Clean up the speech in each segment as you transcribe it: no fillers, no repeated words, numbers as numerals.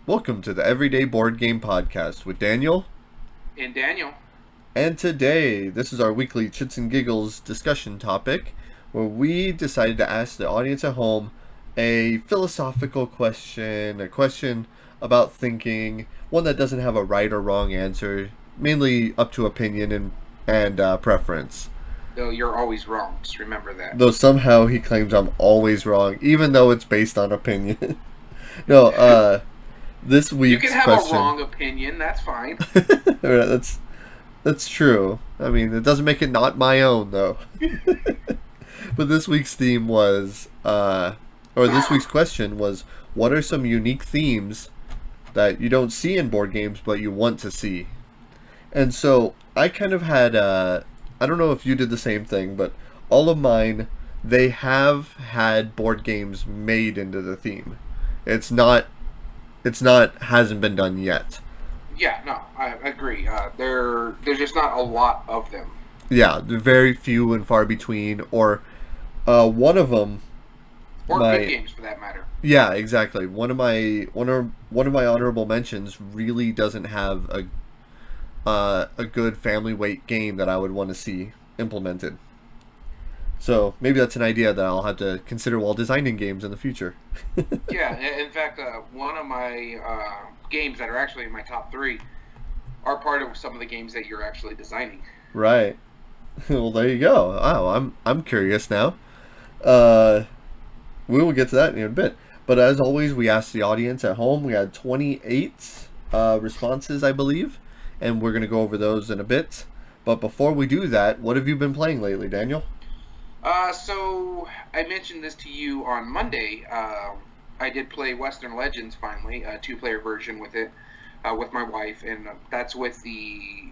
Welcome to the Everyday Board Game Podcast with Daniel. And Daniel. And today, this is our weekly Chits and Giggles discussion topic, where we decided to ask the audience at home a philosophical question, a question about thinking, one that doesn't have a right or wrong answer, mainly up to opinion and preference. Though you're always wrong, just remember that. Though somehow he claims I'm always wrong, even though it's based on opinion. No, this week's You can have question... a wrong opinion, that's fine. That's true. I mean, it doesn't make it not my own, though. But this week's theme was, this week's question was, what are some unique themes that you don't see in board games, but you want to see? And so, I kind of had, I don't know if you did the same thing, but all of mine, they have had board games made into the theme. Hasn't been done yet. Yeah, no, I agree. There's just not a lot of them. Yeah, they're very few and far between, or one of them... Or good games, for that matter. Yeah, exactly. One of my honorable mentions really doesn't have a good family weight game that I would want to see implemented. So maybe that's an idea that I'll have to consider while designing games in the future. Yeah, in fact, one of my games that are actually in my top 3 are part of some of the games that you're actually designing. Right. Well, there you go. Wow, I'm curious now. We will get to that in a bit. But as always, we asked the audience at home. We had 28 responses, I believe, and we're going to go over those in a bit. But before we do that, what have you been playing lately, Daniel? So I mentioned this to you on Monday. I did play Western Legends finally, a 2-player version with it, with my wife, and that's with the.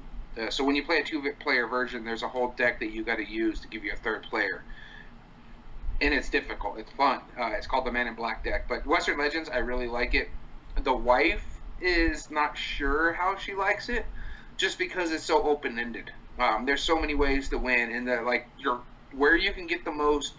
So when you play a 2-player version, there's a whole deck that you got to use to give you a 3rd player, and it's difficult. It's fun. It's called the Man in Black deck. But Western Legends, I really like it. The wife is not sure how she likes it, just because it's so open-ended. There's so many ways to win, and where you can get the most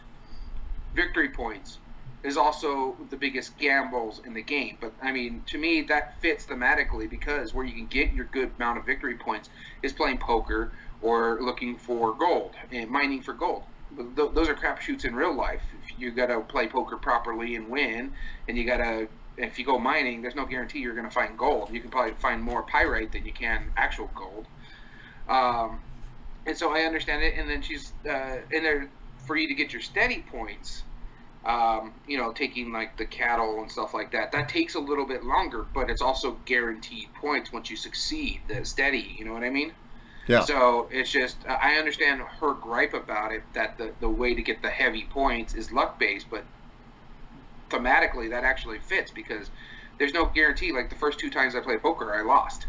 victory points is also the biggest gambles in the game. But, I mean, to me, that fits thematically, because where you can get your good amount of victory points is playing poker or looking for gold and mining for gold. Those are crapshoots in real life. You got to play poker properly and win, and if you go mining, there's no guarantee you're going to find gold. You can probably find more pyrite than you can actual gold. And so I understand it, and then she's in there for you to get your steady points. Taking like the cattle and stuff like that. That takes a little bit longer, but it's also guaranteed points once you succeed. The steady, you know what I mean? Yeah. So it's just I understand her gripe about it, that the way to get the heavy points is luck based, but thematically that actually fits, because there's no guarantee. Like the first 2 times I played poker, I lost,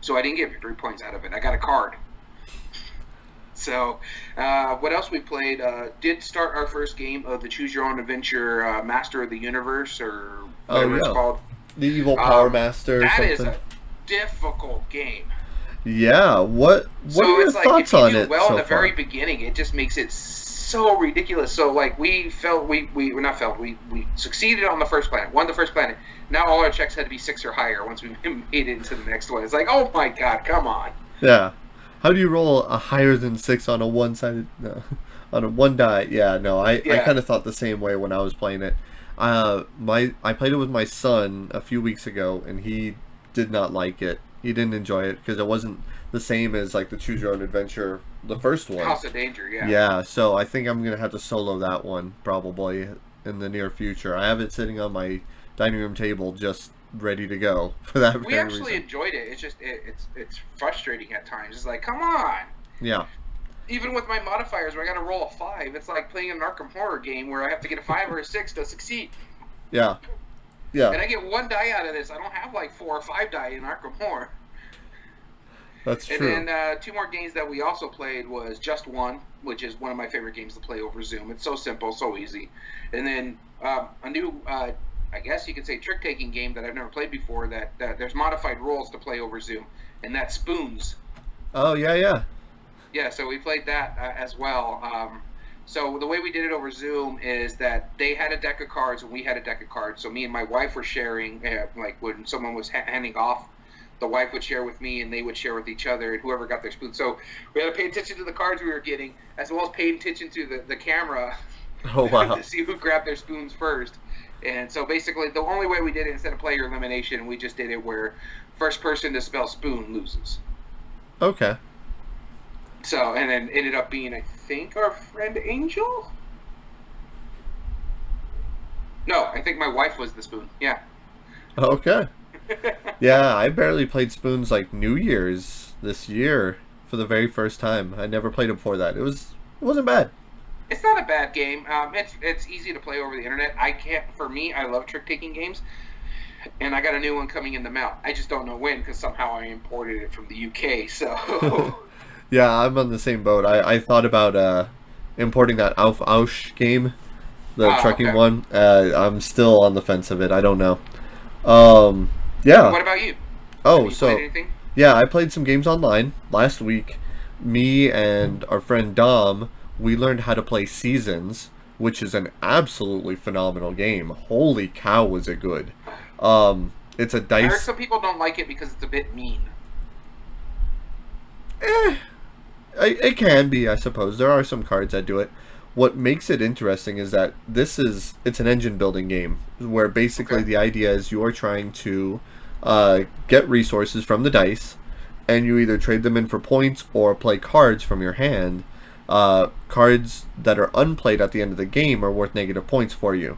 so I didn't get victory points out of it. I got a card. So, what else we played? Did start our first game of the Choose Your Own Adventure Master of the Universe, or whatever it's called. The Evil Power Master or something. That is a difficult game. Yeah, what are your thoughts on it? Well, in the very beginning, it just makes it so ridiculous. So, like, we succeeded on the first planet, won the first planet. Now all our checks had to be 6 or higher once we made it into the next one. It's like, oh my god, come on. Yeah. How do you roll a higher than 6 on a one-sided... No, on a one die? Yeah, no, I kind of thought the same way when I was playing it. I played it with my son a few weeks ago, and he did not like it. He didn't enjoy it, because it wasn't the same as, like, the Choose Your Own Adventure, the first one. House of Danger, yeah. Yeah, so I think I'm going to have to solo that one, probably, in the near future. I have it sitting on my dining room table, just ready to go for that We actually enjoyed it. It's just it's frustrating at times. It's like, come on. Yeah. Even with my modifiers, where I got to roll a 5, it's like playing an Arkham Horror game where I have to get a 5 or a 6 to succeed. Yeah. Yeah. And I get 1 die out of this. I don't have like 4 or 5 die in Arkham Horror. That's true. And then 2 more games that we also played was Just One, which is one of my favorite games to play over Zoom. It's so simple, so easy. And then a new I guess you could say trick-taking game that I've never played before, that there's modified rules to play over Zoom, and that's Spoons. Oh, yeah. Yeah, so we played that as well. So the way we did it over Zoom is that they had a deck of cards and we had a deck of cards. So me and my wife were sharing, like when someone was handing off, the wife would share with me and they would share with each other, and whoever got their spoon. So we had to pay attention to the cards we were getting, as well as paying attention to the camera Oh wow. to see who grabbed their spoons first. And so basically, the only way we did it, instead of player elimination, we just did it where first person to spell spoon loses. Okay. So, and then ended up being, I think, our friend Angel? No, I think my wife was the spoon. Yeah. Okay. Yeah, I barely played spoons like New Year's this year for the very first time. I never played it before that. It wasn't bad. It's not a bad game. It's easy to play over the internet. I can't. For me, I love trick taking games, and I got a new one coming in the mail. I just don't know when because somehow I imported it from the UK. So Yeah, I'm on the same boat. I thought about importing that Auf Ausch game, the trucking okay. one. I'm still on the fence of it. I don't know. Um, yeah. What about you? Have Oh, you played so anything? yeah, I played some games online last week. Me and our friend Dom, we learned how to play Seasons, which is an absolutely phenomenal game. Holy cow, was it good! It's a I heard dice. some people don't like it because it's a bit mean. Eh, it can be, I suppose. There are some cards that do it. What makes it interesting is that it's an engine building game where basically Okay. the idea is you are trying to get resources from the dice, and you either trade them in for points or play cards from your hand. Cards that are unplayed at the end of the game are worth negative points for you,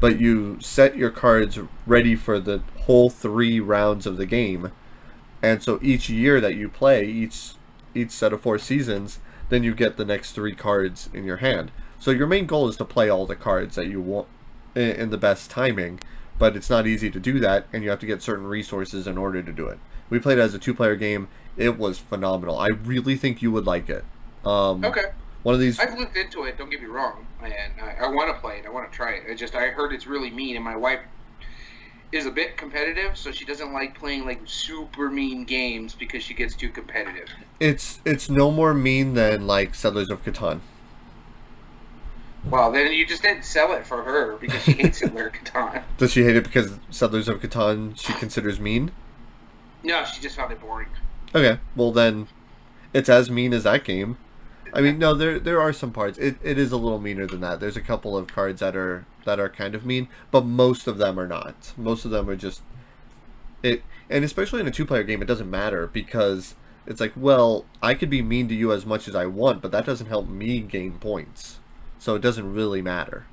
but you set your cards ready for the whole 3 rounds of the game, and so each year that you play, each set of 4 seasons, then you get the next 3 cards in your hand. So your main goal is to play all the cards that you want in the best timing, but it's not easy to do that, and you have to get certain resources in order to do it. We played it as a 2-player game. It was phenomenal. I really think you would like it. Okay. One of these. I've looked into it. Don't get me wrong, and I want to play it. I want to try it. I heard it's really mean, and my wife is a bit competitive, so she doesn't like playing like super mean games because she gets too competitive. It's no more mean than like Settlers of Catan. Well, then you just didn't sell it for her because she hates it where Catan. Does she hate it because Settlers of Catan she considers mean? No, she just found it boring. Okay, well then, it's as mean as that game. I mean, no, there are some parts. It is a little meaner than that. There's a couple of cards that are kind of mean, but most of them are not. Most of them are just it, and especially in a 2-player game, it doesn't matter because it's like, well, I could be mean to you as much as I want, but that doesn't help me gain points, so it doesn't really matter.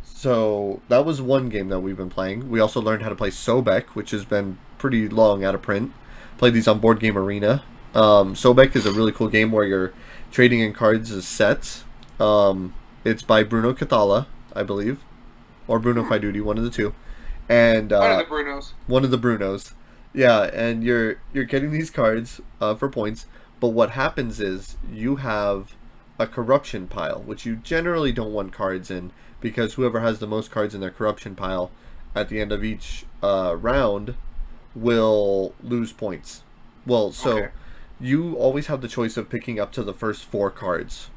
So that was one game that we've been playing. We also learned how to play Sobek, which has been pretty long out of print. Played these on Board Game Arena. Sobek is a really cool game where you're trading in cards as sets. It's by Bruno Cathala, I believe, or Bruno Faiduti, one of the two. And One of the Brunos. one of the Brunos. Yeah, and you're getting these cards for points, but what happens is you have a corruption pile, which you generally don't want cards in because whoever has the most cards in their corruption pile at the end of each round will lose points. Well, so Okay. you always have the choice of picking up to the first 4 cards,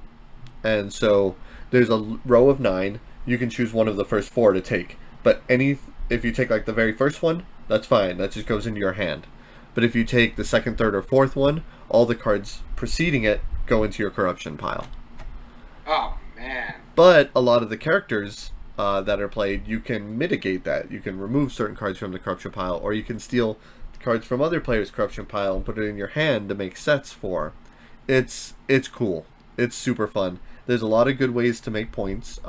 and so there's a row of 9. You can choose one of the first 4 to take, but if you take like the very first one, that's fine. That just goes into your hand. But if you take the second, third, or fourth one, all the cards preceding it go into your corruption pile. Oh man. But a lot of the characters that are played, you can mitigate that. You can remove certain cards from the corruption pile, or you can steal cards from other players' corruption pile and put it in your hand to make sets for. It's cool. It's super fun. There's a lot of good ways to make points.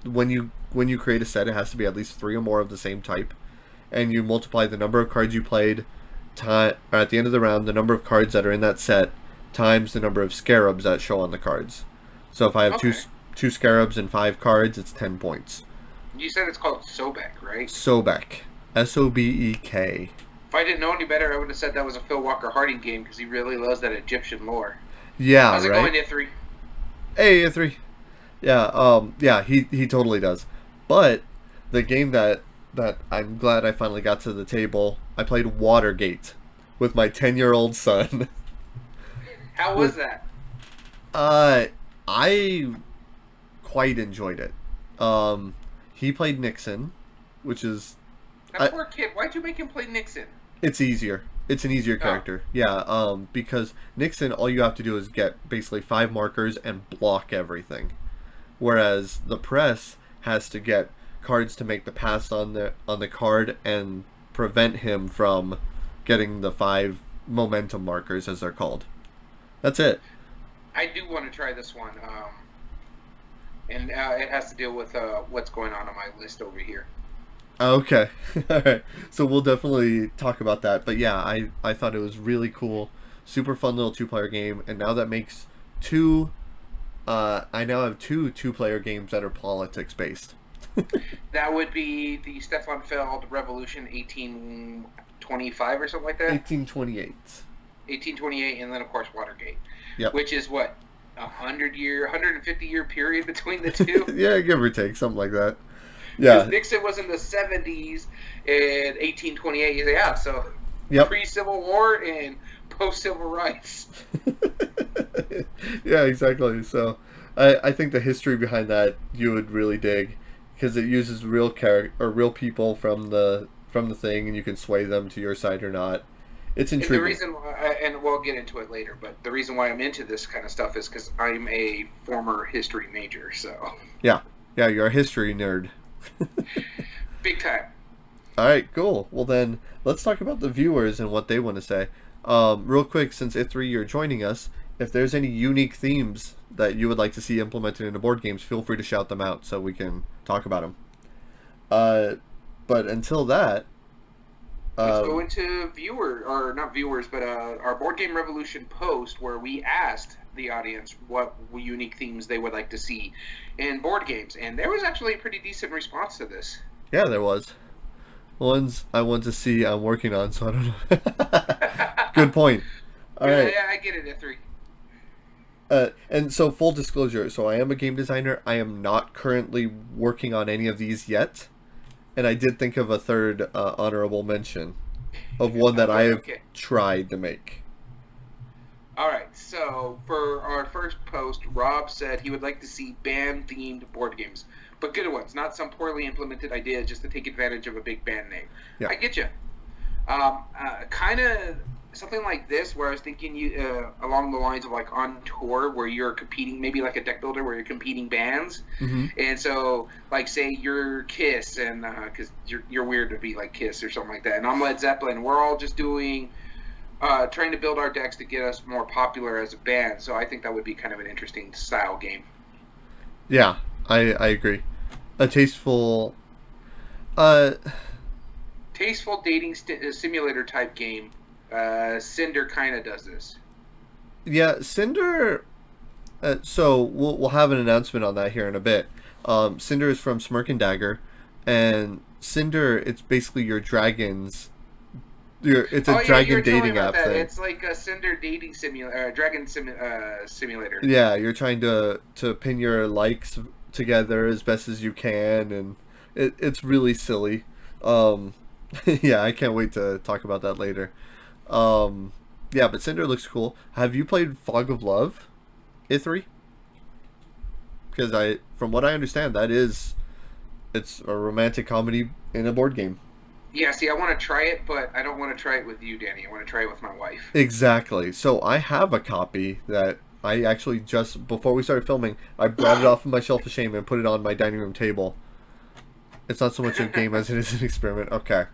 When you create a set, it has to be at least 3 or more of the same type, and you multiply the number of cards you played at the end of the round, the number of cards that are in that set times the number of scarabs that show on the cards. So if I have Okay. two scarabs and 5 cards, it's 10 points. You said it's called Sobek, right? Sobek, Sobek. If I didn't know any better, I would have said that was a Phil Walker Harding game because he really loves that Egyptian lore. Yeah, How's it right. going, Ithri? Hey, A3. Yeah, yeah, he totally does. But the game that I'm glad I finally got to the table, I played Watergate with my 10-year-old son. How was that? I quite enjoyed it. He played Nixon, which is That poor kid. Why'd you make him play Nixon? it's easier. It's an easier Oh, character. Yeah, because Nixon, all you have to do is get basically 5 markers and block everything. Whereas the press has to get cards to make the pass on the card and prevent him from getting the 5 momentum markers, as they're called. That's it. I do want to try this one. And it has to deal with what's going on my list over here. Okay. All right. So we'll definitely talk about that. But yeah, I thought it was really cool. Super fun little 2-player game. And now that makes two. I now have two-player games that are politics based. That would be the Stefan Feld Revolution 1825 or something like that. 1828. 1828, and then of course Watergate. Yep. Which is what 150-year period between the two. Yeah, give or take, something like that. Yeah. Nixon was in the 70s in 1828. Yeah, so Yep. pre-Civil War and post-Civil Rights. Yeah, exactly. So I think the history behind that you would really dig, because it uses real real people from the thing, and you can sway them to your side or not. It's And the intriguing. reason, and we'll get into it later, but the reason why I'm into this kind of stuff is because I'm a former history major, so Yeah, you're a history nerd. big time. All right, cool. Well then, let's talk about the viewers and what they want to say. Real quick, since I3 you're joining us, if there's any unique themes that you would like to see implemented into board games, feel free to shout them out so we can talk about them. But until that, Let's go into not viewers, but our Board Game Revolution post where we asked the audience what unique themes they would like to see in board games, and there was actually a pretty decent response to this. yeah, there was ones I want to see. I'm working on, so I don't know. Good point. All right. Yeah, I get it at 3. And so, full disclosure, so I am a game designer. I am not currently working on any of these yet. And I did think of a third honorable mention of one that I have tried to make. All right, so for our first post, Rob said he would like to see band-themed board games, but good ones, not some poorly implemented idea just to take advantage of a big band name. Yeah. I get you. Kind of something like this, where I was thinking along the lines of like on tour, where you're competing, maybe like a deck builder where you're competing bands, and so like say you're Kiss, and because you're weird to be like Kiss or something like that, and I'm Led Zeppelin. We're all just doing. Trying to build our decks to get us more popular as a band, so I think that would be kind of an interesting style game. Yeah, I agree. A tasteful dating simulator type game. Cinder kind of does this. Yeah, Cinder. So we'll have an announcement on that here in a bit. Cinder is from Smirk and Dagger, and Cinder, it's basically your dragons. It's a dragon dating app thing. It's like a Cinder dating simulator, simulator. Yeah, you're trying to pin your likes together as best as you can, and it's really silly. Yeah, I can't wait to talk about that later. Yeah, but Cinder looks cool. Have you played Fog of Love, I3? Because from what I understand, it's a romantic comedy in a board game. Yeah, see, I want to try it, but I don't want to try it with you, Danny. I want to try it with my wife. Exactly. So I have a copy that I actually just, before we started filming, I brought it off of my shelf of shame and put it on my dining room table. It's not so much a game as it is an experiment. Okay.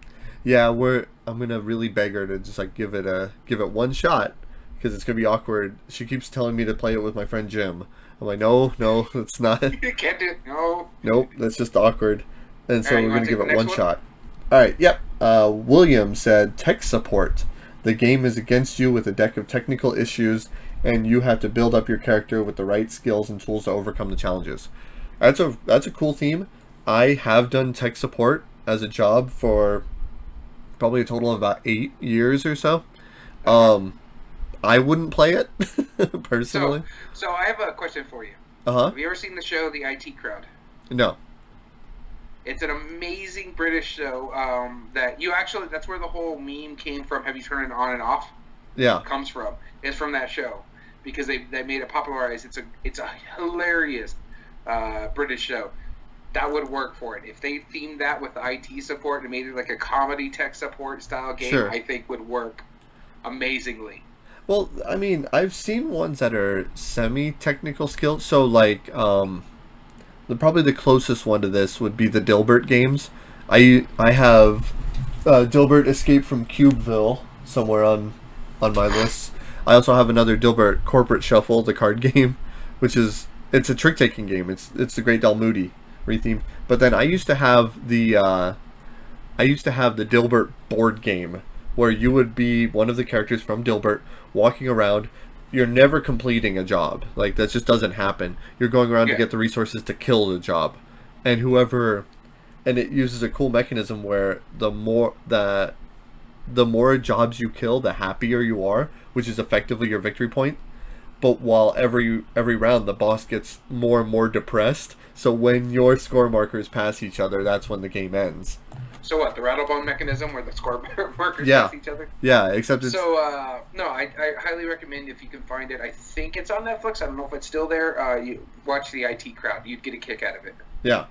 Yeah, I'm gonna really beg her to just like give it one shot, because it's gonna be awkward. She keeps telling me to play it with my friend Jim. I'm like, no, it's not. You can't do it. No. Nope, that's just awkward. And so All right, we're gonna give it one one shot. All right. Yep. William said tech support. The game is against you with a deck of technical issues, and you have to build up your character with the right skills and tools to overcome the challenges. That's a cool theme. I have done tech support as a job for probably a total of about 8 years or so. I wouldn't play it personally. So I have a question for you. Have you ever seen the show The IT Crowd? No. It's an amazing British show that's where the whole meme came from. Have you turned it on and off? Yeah. Comes from. It's from that show, because they made it popularized. It's a hilarious British show. That would work for it. If they themed that with IT support and made it like a comedy tech support style game, Sure. I think would work amazingly. Well, I mean, I've seen ones that are semi-technical skills. So, like, probably the closest one to this would be the Dilbert games. I have Dilbert Escape from Cubeville somewhere on my list. I also have another Dilbert Corporate Shuffle, the card game, which is it's a trick taking game. It's the Great Dalmoody rethemed. But then I used to have the Dilbert board game where you would be one of the characters from Dilbert walking around. You're never completing a job. Like, that just doesn't happen. You're going around to Yeah. get the resources to kill the job. And it uses a cool mechanism where the more jobs you kill, the happier you are, which is effectively your victory point. But while every round the boss gets more and more depressed, so when your score markers pass each other, that's when the game ends. So what? The rattlebone mechanism where the score markers Yeah. pass each other? Yeah, except it's So, no, I highly recommend if you can find it. I think it's on Netflix. I don't know if it's still there. You watch the IT Crowd. You'd get a kick out of it. yeah.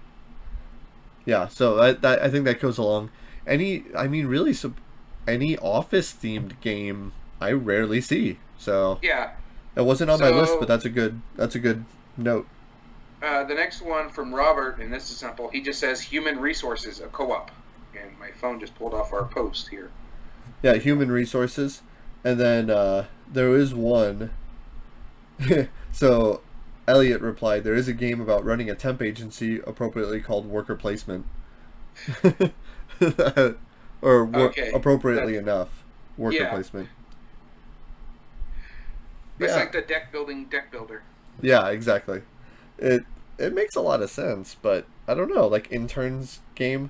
Yeah, so I think that goes along. Really, any office themed game I rarely see. So Yeah. it wasn't on my list, So- but that's a good note. The next one from Robert, and this is simple. He just says human resources, a co-op. And my phone just pulled off our post here. Yeah, human resources, and then there is one. So Elliot replied, "There is a game about running a temp agency, appropriately called worker placement." Okay, appropriately enough, worker Yeah. placement. It's Yeah. like the deck builder. Yeah, exactly. It makes a lot of sense, but I don't know, like interns game.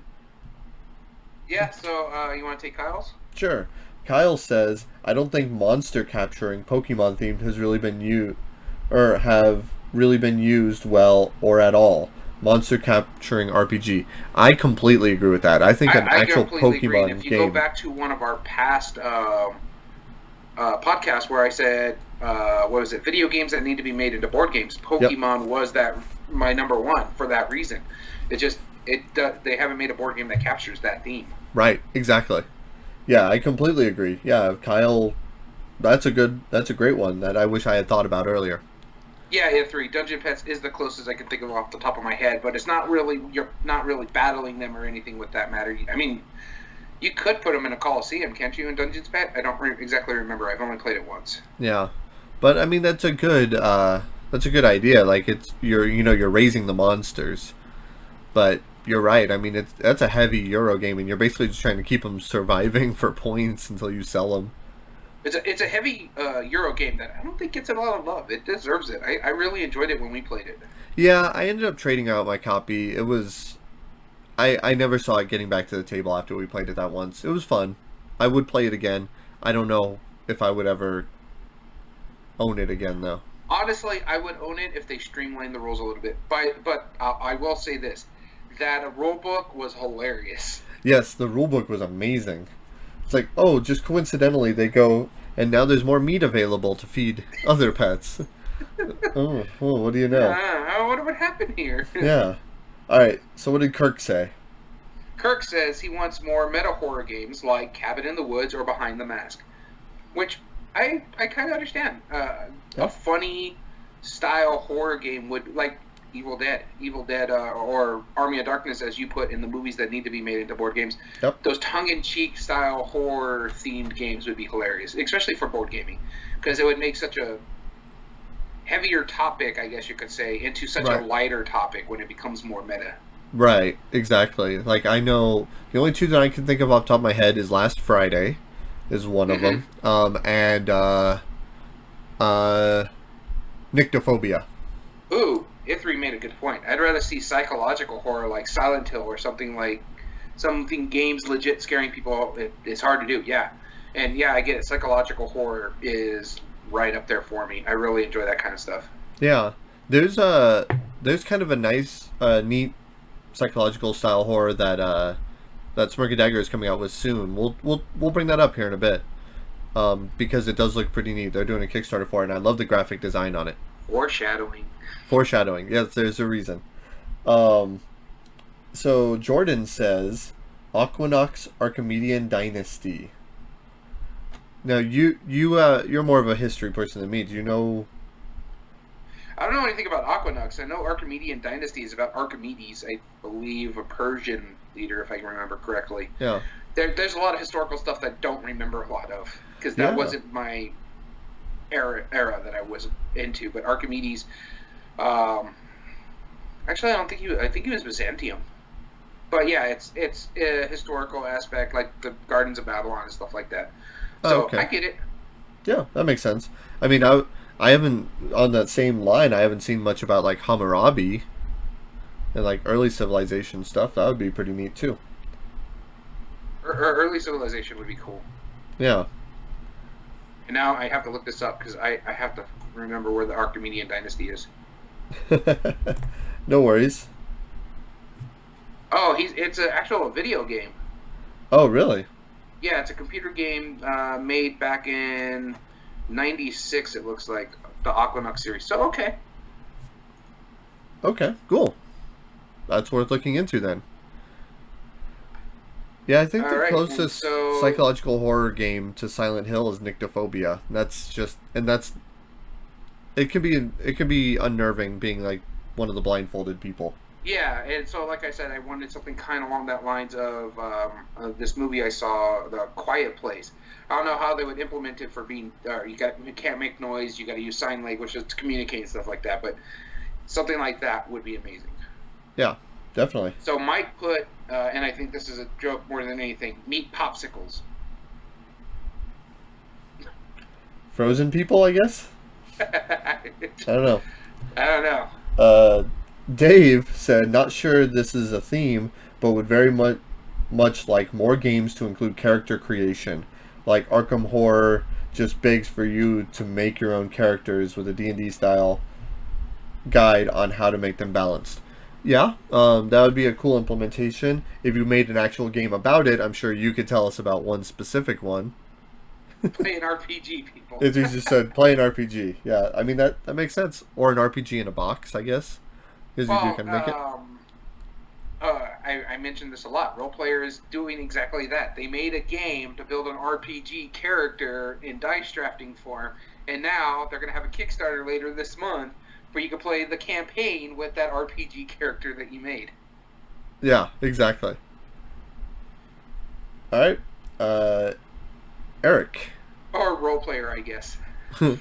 Yeah, so you want to take Kyle's? Sure. Kyle says, "I don't think monster capturing Pokemon themed has really been used well or at all. Monster capturing RPG." I completely agree with that. I think an I actual completely agree. And Pokemon if you go game. back to one of our past podcasts where I said, what was it, video games that need to be made into board games, Pokemon was that my number one for that reason. They haven't made a board game that captures that theme. Right, exactly. Yeah, I completely agree. Yeah, Kyle, that's a great one that I wish I had thought about earlier. Yeah, E3 Dungeon Pets is the closest I can think of off the top of my head, but you're not really battling them or anything with that matter. I mean, you could put them in a Coliseum, can't you, in Dungeons Pet? I don't exactly remember. I've only played it once. Yeah, but I mean that's a good idea. Like you're raising the monsters, but you're right. I mean that's a heavy Euro game, and you're basically just trying to keep them surviving for points until you sell them. It's a heavy Euro game that I don't think gets a lot of love. It deserves it. I really enjoyed it when we played it. Yeah, I ended up trading out my copy. It was I never saw it getting back to the table after we played it that once. It was fun. I would play it again. I don't know if I would ever own it again though. Honestly, I would own it if they streamlined the rules a little bit. But I will say this, that a rule book was hilarious. Yes, the rulebook was amazing. It's like, oh, just coincidentally they go, and now there's more meat available to feed other pets. Oh, what do you know? I wonder what happened here. Yeah. Alright, so what did Kirk say? Kirk says he wants more meta horror games like Cabin in the Woods or Behind the Mask, which I kind of understand. A funny style horror game would, like Evil Dead, or Army of Darkness, as you put in the movies that need to be made into board games. Yep. Those tongue-in-cheek style horror themed games would be hilarious, especially for board gaming, because it would make such a heavier topic, I guess you could say, into such a lighter topic when it becomes more meta. Right, exactly. Like, I know the only two that I can think of off the top of my head is Last Friday is one of them, and Nyctophobia. Ooh, I3 made a good point. I'd rather see psychological horror like Silent Hill or something games legit scaring people. It's hard to do, yeah. And yeah, I get it. Psychological horror is right up there for me. I really enjoy that kind of stuff. Yeah, there's kind of a nice, neat psychological style horror that Smirk and Dagger is coming out with soon. We'll bring that up here in a bit, because it does look pretty neat. They're doing a Kickstarter for it, and I love the graphic design on it. Foreshadowing. Foreshadowing. Yes, there's a reason. Um, so Jordan says, Aquanox Archimedean Dynasty. Now you're more of a history person than me. Do you know? I don't know anything about Aquanox. I know Archimedean Dynasty is about Archimedes, I believe, a Persian leader, if I can remember correctly. Yeah. There's a lot of historical stuff that I don't remember a lot of because that Yeah. wasn't my era that I was into. But Archimedes, um, actually, I don't think I think he was Byzantium. But yeah, it's a historical aspect like the Gardens of Babylon and stuff like that. Oh, So I okay. get it. Yeah, that makes sense. I mean, I haven't on that same line. I haven't seen much about like Hammurabi and like early civilization stuff. That would be pretty neat too. Early civilization would be cool. Yeah. And now I have to look this up because I have to remember where the Archimedean dynasty is. No worries. Oh, it's an actual video game. Oh, really? Yeah, it's a computer game made back in '96. It looks like the Aquanox series. So okay. Okay, cool. That's worth looking into then. Yeah, I think All the right. And closest so psychological horror game to Silent Hill is Nyctophobia. That's just, and that's it can be unnerving being like one of the blindfolded people. yeah, and so like I said, I wanted something kind of along that lines of this movie I saw, The Quiet Place. I don't know how they would implement it for being. You can't make noise. You got to use sign language to communicate and stuff like that. But something like that would be amazing. Yeah, definitely. So Mike put, and I think this is a joke more than anything, meat popsicles. Frozen people, I guess. I I don't know. don't know. Uh, Dave said, not sure this is a theme, but would very much like more games to include character creation, like Arkham Horror just begs for you to make your own characters with a D&D style guide on how to make them balanced. Yeah, that would be a cool implementation. If you made an actual game about it, I'm sure you could tell us about one specific one. Play an RPG, people. If you just said play an RPG, yeah, I mean that makes sense. Or an RPG in a box, I guess, because you Well, can make it. I mentioned this a lot. Role players doing exactly that. They made a game to build an RPG character in dice drafting form, and now they're going to have a Kickstarter later this month where you can play the campaign with that RPG character that you made. Yeah, exactly. All right, Eric. Or role player, I guess.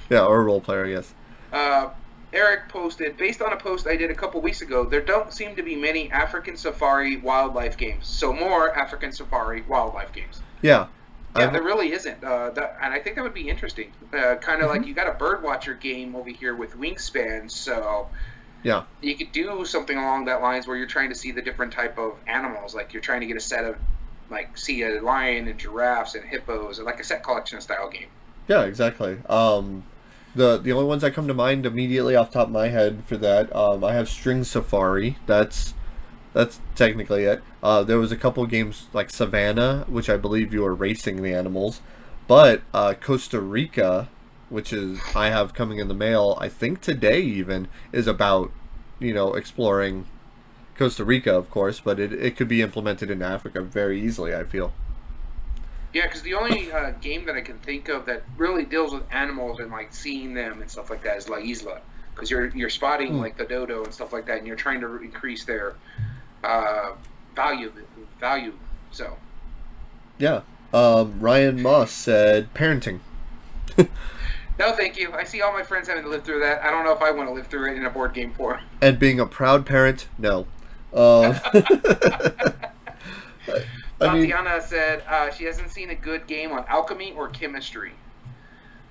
Yeah, or a role player, I guess. Uh, Eric posted, based on a post I did a couple weeks ago, there don't seem to be many African safari wildlife games. So more African safari wildlife games. Yeah, Yeah, I've there really isn't. And I think that would be interesting. Kind of like mhm. you got a birdwatcher game over here with Wingspan, so Yeah, you could do something along that lines where you're trying to see the different type of animals. Like you're trying to get a set of, like, see a lion and giraffes and hippos, or like a set collection style game. yeah, exactly. The only ones that come to mind immediately off the top of my head for that, I have String Safari. That's technically it. There was a couple games like Savannah, which I believe you were racing the animals, but Costa Rica, which is I have coming in the mail, I think today even, is about exploring Costa Rica, of course, but it could be implemented in Africa very easily, I feel. Yeah, because the only game that I can think of that really deals with animals and like seeing them and stuff like that is La Isla, because you're spotting Hmm. like the dodo and stuff like that, and you're trying to increase their uh, value value. So Yeah. Ryan Moss said parenting. no, thank you. I see all my friends having to live through that. I don't know if I want to live through it in a board game form. And being a proud parent, no. Um, I mean, Tatiana said she hasn't seen a good game on alchemy or chemistry.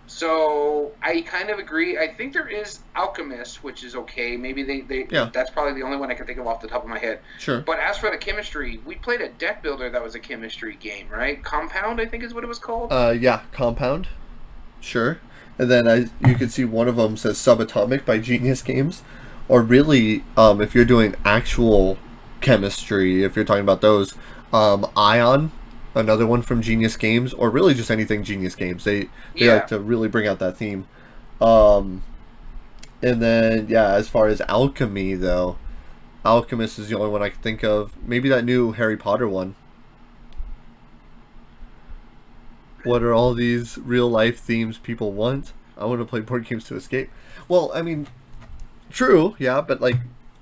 So I kind of agree. I think there is Alchemist, which is okay. Maybe they yeah, that's probably the only one I can think of off the top of my head. sure. But as for the chemistry, we played a deck builder that was a chemistry game, right? Compound, I think is what it was called. Yeah, compound, sure. And then you can see one of them says subatomic by Genius Games, or really, if you're doing actual chemistry, if you're talking about those, Ion, another one from Genius Games, or really just anything Genius Games. They like Yeah. to really bring out that theme. Um, And then, yeah, as far as alchemy, though, Alchemist is the only one I can think of. Maybe that new Harry Potter one. What are all these real life themes people want? I want to play board games to escape. Well, I mean, true, yeah, but like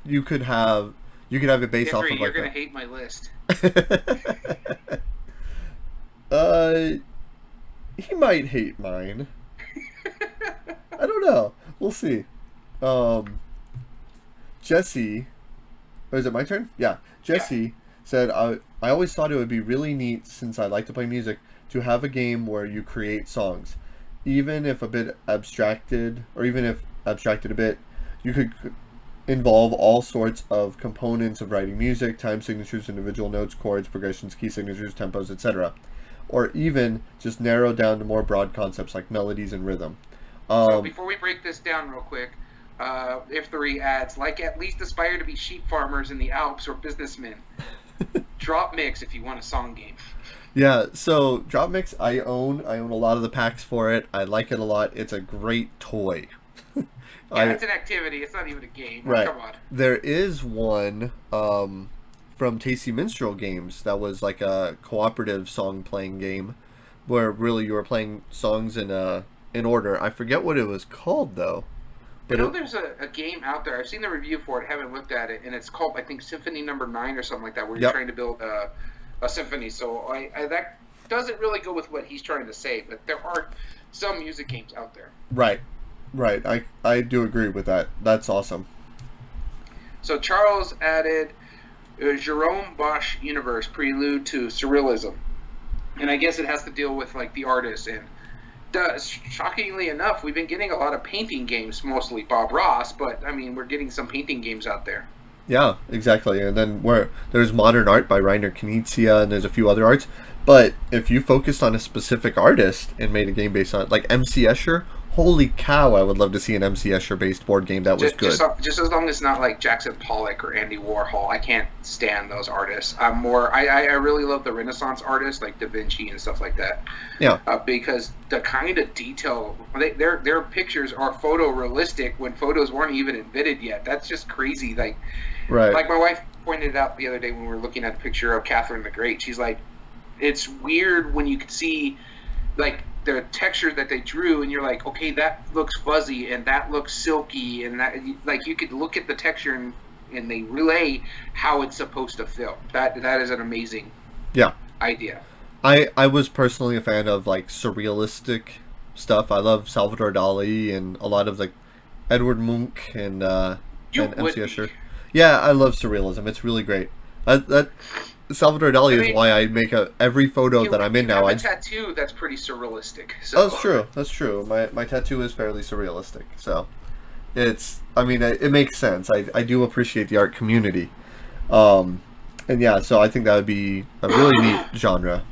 you could have it based off Jeffrey, of you're like gonna hate my list. uh, he might hate mine. I don't know. We'll see. Um, Jesse, or is it my turn? Yeah. Yeah. Jesse said, I always thought it would be really neat, since I like to play music, to have a game where you create songs. Even if a bit abstracted, or even if abstracted a bit, you could involve all sorts of components of writing music, time signatures, individual notes, chords, progressions, key signatures, tempos, etc. Or even just narrow down to more broad concepts like melodies and rhythm. So before we break this down real quick, if 3 adds, like at least aspire to be sheep farmers in the Alps or businessmen. Drop Mix if you want a song game. Yeah, so Drop Mix I own. I own a lot of the packs for it. I like it a lot. It's a great toy. Yeah, it's an activity. It's not even a game. Right. Come on. There is one from Tasty Minstrel Games that was like a cooperative song playing game where really you were playing songs in order. I forget what it was called though. I know there's a game out there. I've seen the review for it, haven't looked at it, and it's called, I think, Symphony Number 9 or something like that, where you're trying to build a symphony. So I that doesn't really go with what he's trying to say, but there are some music games out there. Right. I do agree with that. That's awesome. So Charles added Jerome Bosch Universe Prelude to Surrealism. And I guess it has to deal with like the artist, and shockingly enough, we've been getting a lot of painting games, mostly Bob Ross, but I mean, we're getting some painting games out there. Yeah, exactly. And then there's modern art by Reiner Knizia, and there's a few other arts. But if you focused on a specific artist and made a game based on it, like MC Escher, holy cow, I would love to see an MC Escher based board game that was good. Just as long as it's not like Jackson Pollock or Andy Warhol. I can't stand those artists. I really love the Renaissance artists like Da Vinci and stuff like that. Yeah. Because the kind of detail, their pictures are photorealistic when photos weren't even invented yet. That's just crazy. Like my wife pointed it out the other day when we were looking at a picture of Catherine the Great. She's like, it's weird when you can see like the texture that they drew, and you're like, okay, that looks fuzzy and that looks silky, and that, like, you could look at the texture and they relay how it's supposed to feel. That is an amazing idea. I was personally a fan of like surrealistic stuff. I love Salvador Dali and a lot of like Edward Munch and MC Escher. Yeah, I love surrealism. It's really great. Salvador Dali is why I make every photo that I'm in now. I have a tattoo that's pretty surrealistic. So. That's true. My tattoo is fairly surrealistic. So it makes sense. I do appreciate the art community. And yeah, so I think that would be a really neat genre.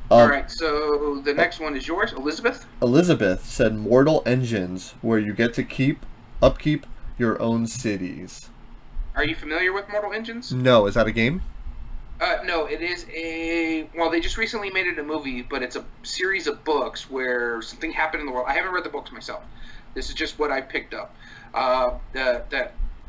All right, so the next one is yours, Elizabeth. Elizabeth said Mortal Engines, where you get to upkeep your own cities. Are you familiar with Mortal Engines? No, is that a game? No, it is well, they just recently made it a movie, but it's a series of books where something happened in the world. I haven't read the books myself. This is just what I picked up.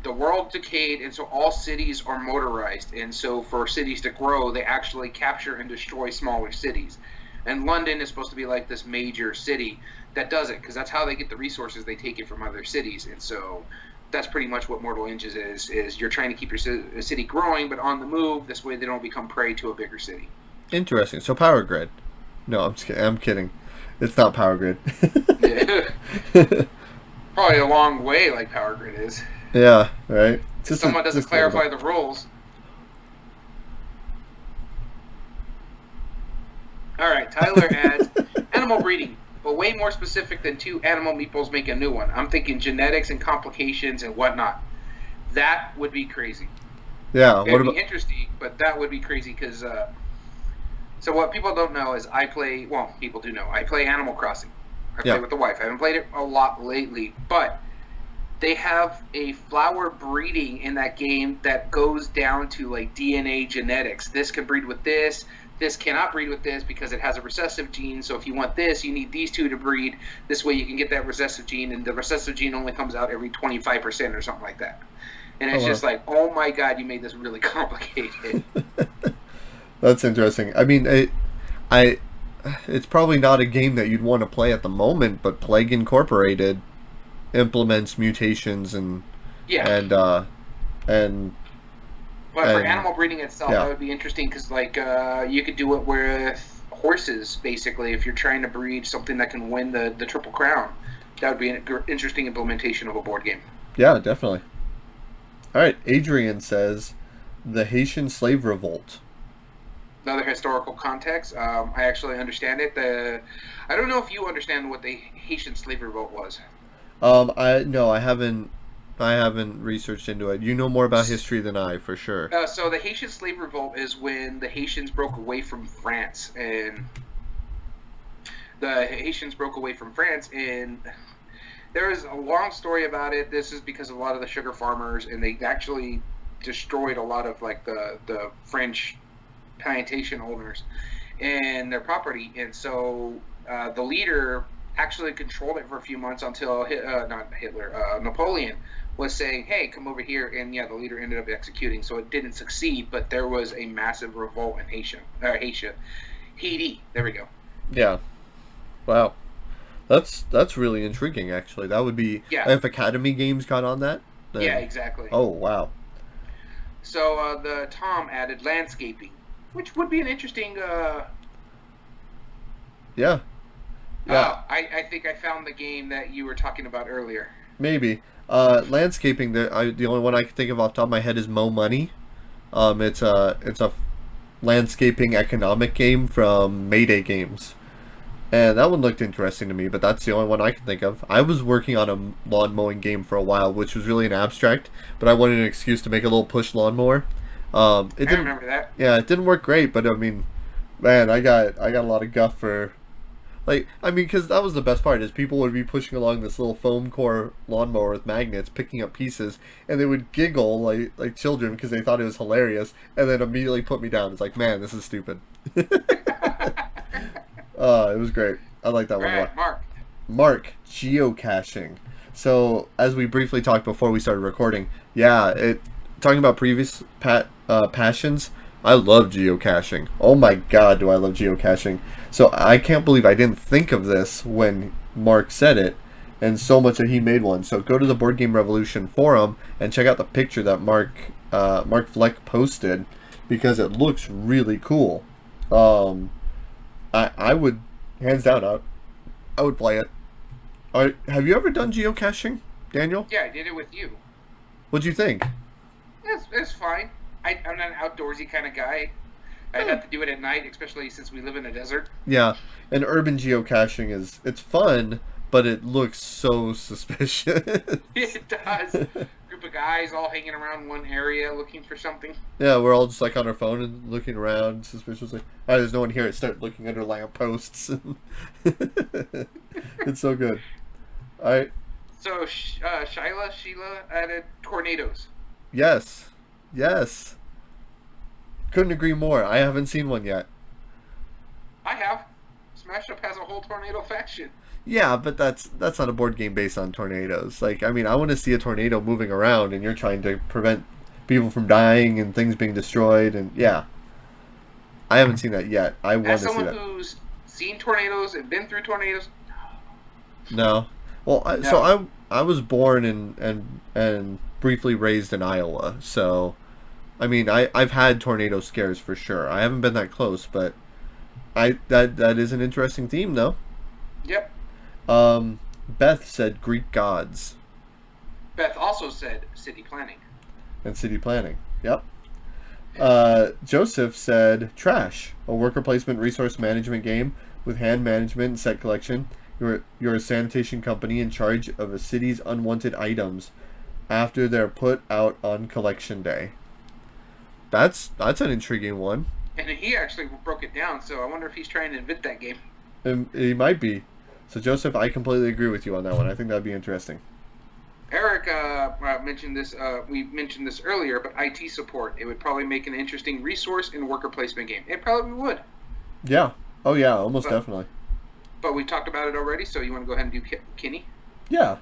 The world decayed, and so all cities are motorized. And so for cities to grow, they actually capture and destroy smaller cities. And London is supposed to be like this major city that does it, because that's how they get the resources. They take it from other cities. And so that's pretty much what Mortal Engines is you're trying to keep your city growing, but on the move. This way they don't become prey to a bigger city. Interesting. So Power Grid. No, I'm kidding. It's not Power Grid. Probably a long way like Power Grid is. Yeah, right. Someone doesn't clarify the rules. All right, Tyler adds animal breeding, but way more specific than 2 animal meeples make a new one. I'm thinking genetics and complications and whatnot. That would be crazy. Yeah, it would be interesting, but that would be crazy because. So what people don't know is people do know. I play Animal Crossing. I play with the wife. I haven't played it a lot lately, but they have a flower breeding in that game that goes down to like DNA genetics. This can breed with this. this cannot breed with this because it has a recessive gene. So if you want this, you need these two to breed. This way you can get that recessive gene, and the recessive gene only comes out every 25% or something like that. And it's just like, oh my god, you made this really complicated. That's interesting. I mean, it's probably not a game that you'd want to play at the moment, but Plague Incorporated implements mutations and But for animal breeding itself, that would be interesting because, like, you could do it with horses, basically, if you're trying to breed something that can win the Triple Crown. That would be an interesting implementation of a board game. Yeah, definitely. All right, Adrian says, the Haitian Slave Revolt. Another historical context. I actually understand it. I don't know if you understand what the Haitian Slave Revolt was. I haven't researched into it. You know more about history than I, for sure. So the Haitian Slave Revolt is when the Haitians broke away from France, and there is a long story about it. This is because a lot of the sugar farmers, and they actually destroyed a lot of like the French plantation owners and their property, and so the leader actually controlled it for a few months until Napoleon was saying, hey, come over here, and the leader ended up executing, so it didn't succeed, but there was a massive revolt in Haiti. There we go. Yeah. Wow. That's really intriguing, actually. That would be... Yeah. If Academy Games got on that? Then, yeah, exactly. Oh, wow. So the Tom added landscaping, which would be an interesting... Yeah. I think I found the game that you were talking about earlier. Maybe. Landscaping, the only one I can think of off the top of my head is Mo Money. It's a landscaping economic game from Mayday Games. And that one looked interesting to me, but that's the only one I can think of. I was working on a lawn mowing game for a while, which was really an abstract, but I wanted an excuse to make a little push lawnmower. I remember that. Yeah, it didn't work great, but I mean, man, I got a lot of guff for... because that was the best part, is people would be pushing along this little foam core lawnmower with magnets, picking up pieces, and they would giggle like children because they thought it was hilarious, and then immediately put me down. It's like, man, this is stupid. It was great. I like that one a lot. Mark, geocaching. So, as we briefly talked before we started recording, talking about previous passions, I love geocaching. Oh my god, do I love geocaching. So I can't believe I didn't think of this when Mark said it, and so much that he made one. So go to the Board Game Revolution forum and check out the picture that Mark Fleck posted, because it looks really cool. I would, hands down, I would play it. Have you ever done geocaching, Daniel? Yeah, I did it with you. What'd you think? It's fine. I'm not an outdoorsy kind of guy. I'd have to do it at night, especially since we live in a desert. Yeah, and urban geocaching it's fun, but it looks so suspicious. It does. Group of guys all hanging around one area looking for something. Yeah, we're all just like on our phone and looking around suspiciously. All right, there's no one here. Start looking under lampposts. It's so good. All right. So Sheila added tornadoes. Yes. Couldn't agree more. I haven't seen one yet. I have. Smash Up has a whole tornado faction. Yeah, but that's not a board game based on tornadoes. I want to see a tornado moving around, and you're trying to prevent people from dying and things being destroyed, and yeah. I haven't seen that yet. I want to see that. As someone who's seen tornadoes and been through tornadoes? No. Well, no. So I was born and briefly raised in Iowa, so I've had tornado scares for sure. I haven't been that close, but that is an interesting theme, though. Yep. Beth said Greek gods. Beth also said city planning. And city planning. Yep. Joseph said trash, a worker placement resource management game with hand management and set collection. You're a sanitation company in charge of a city's unwanted items after they're put out on collection day. That's an intriguing one. And he actually broke it down, so I wonder if he's trying to invent that game. He might be. So Joseph, I completely agree with you on that one. I think that'd be interesting. Eric mentioned this. We mentioned this earlier, but IT support. It would probably make an interesting resource in worker placement game. It probably would. Yeah. Oh yeah, almost But definitely. but we talked about it already. So you want to go ahead and do Kenny? Yeah.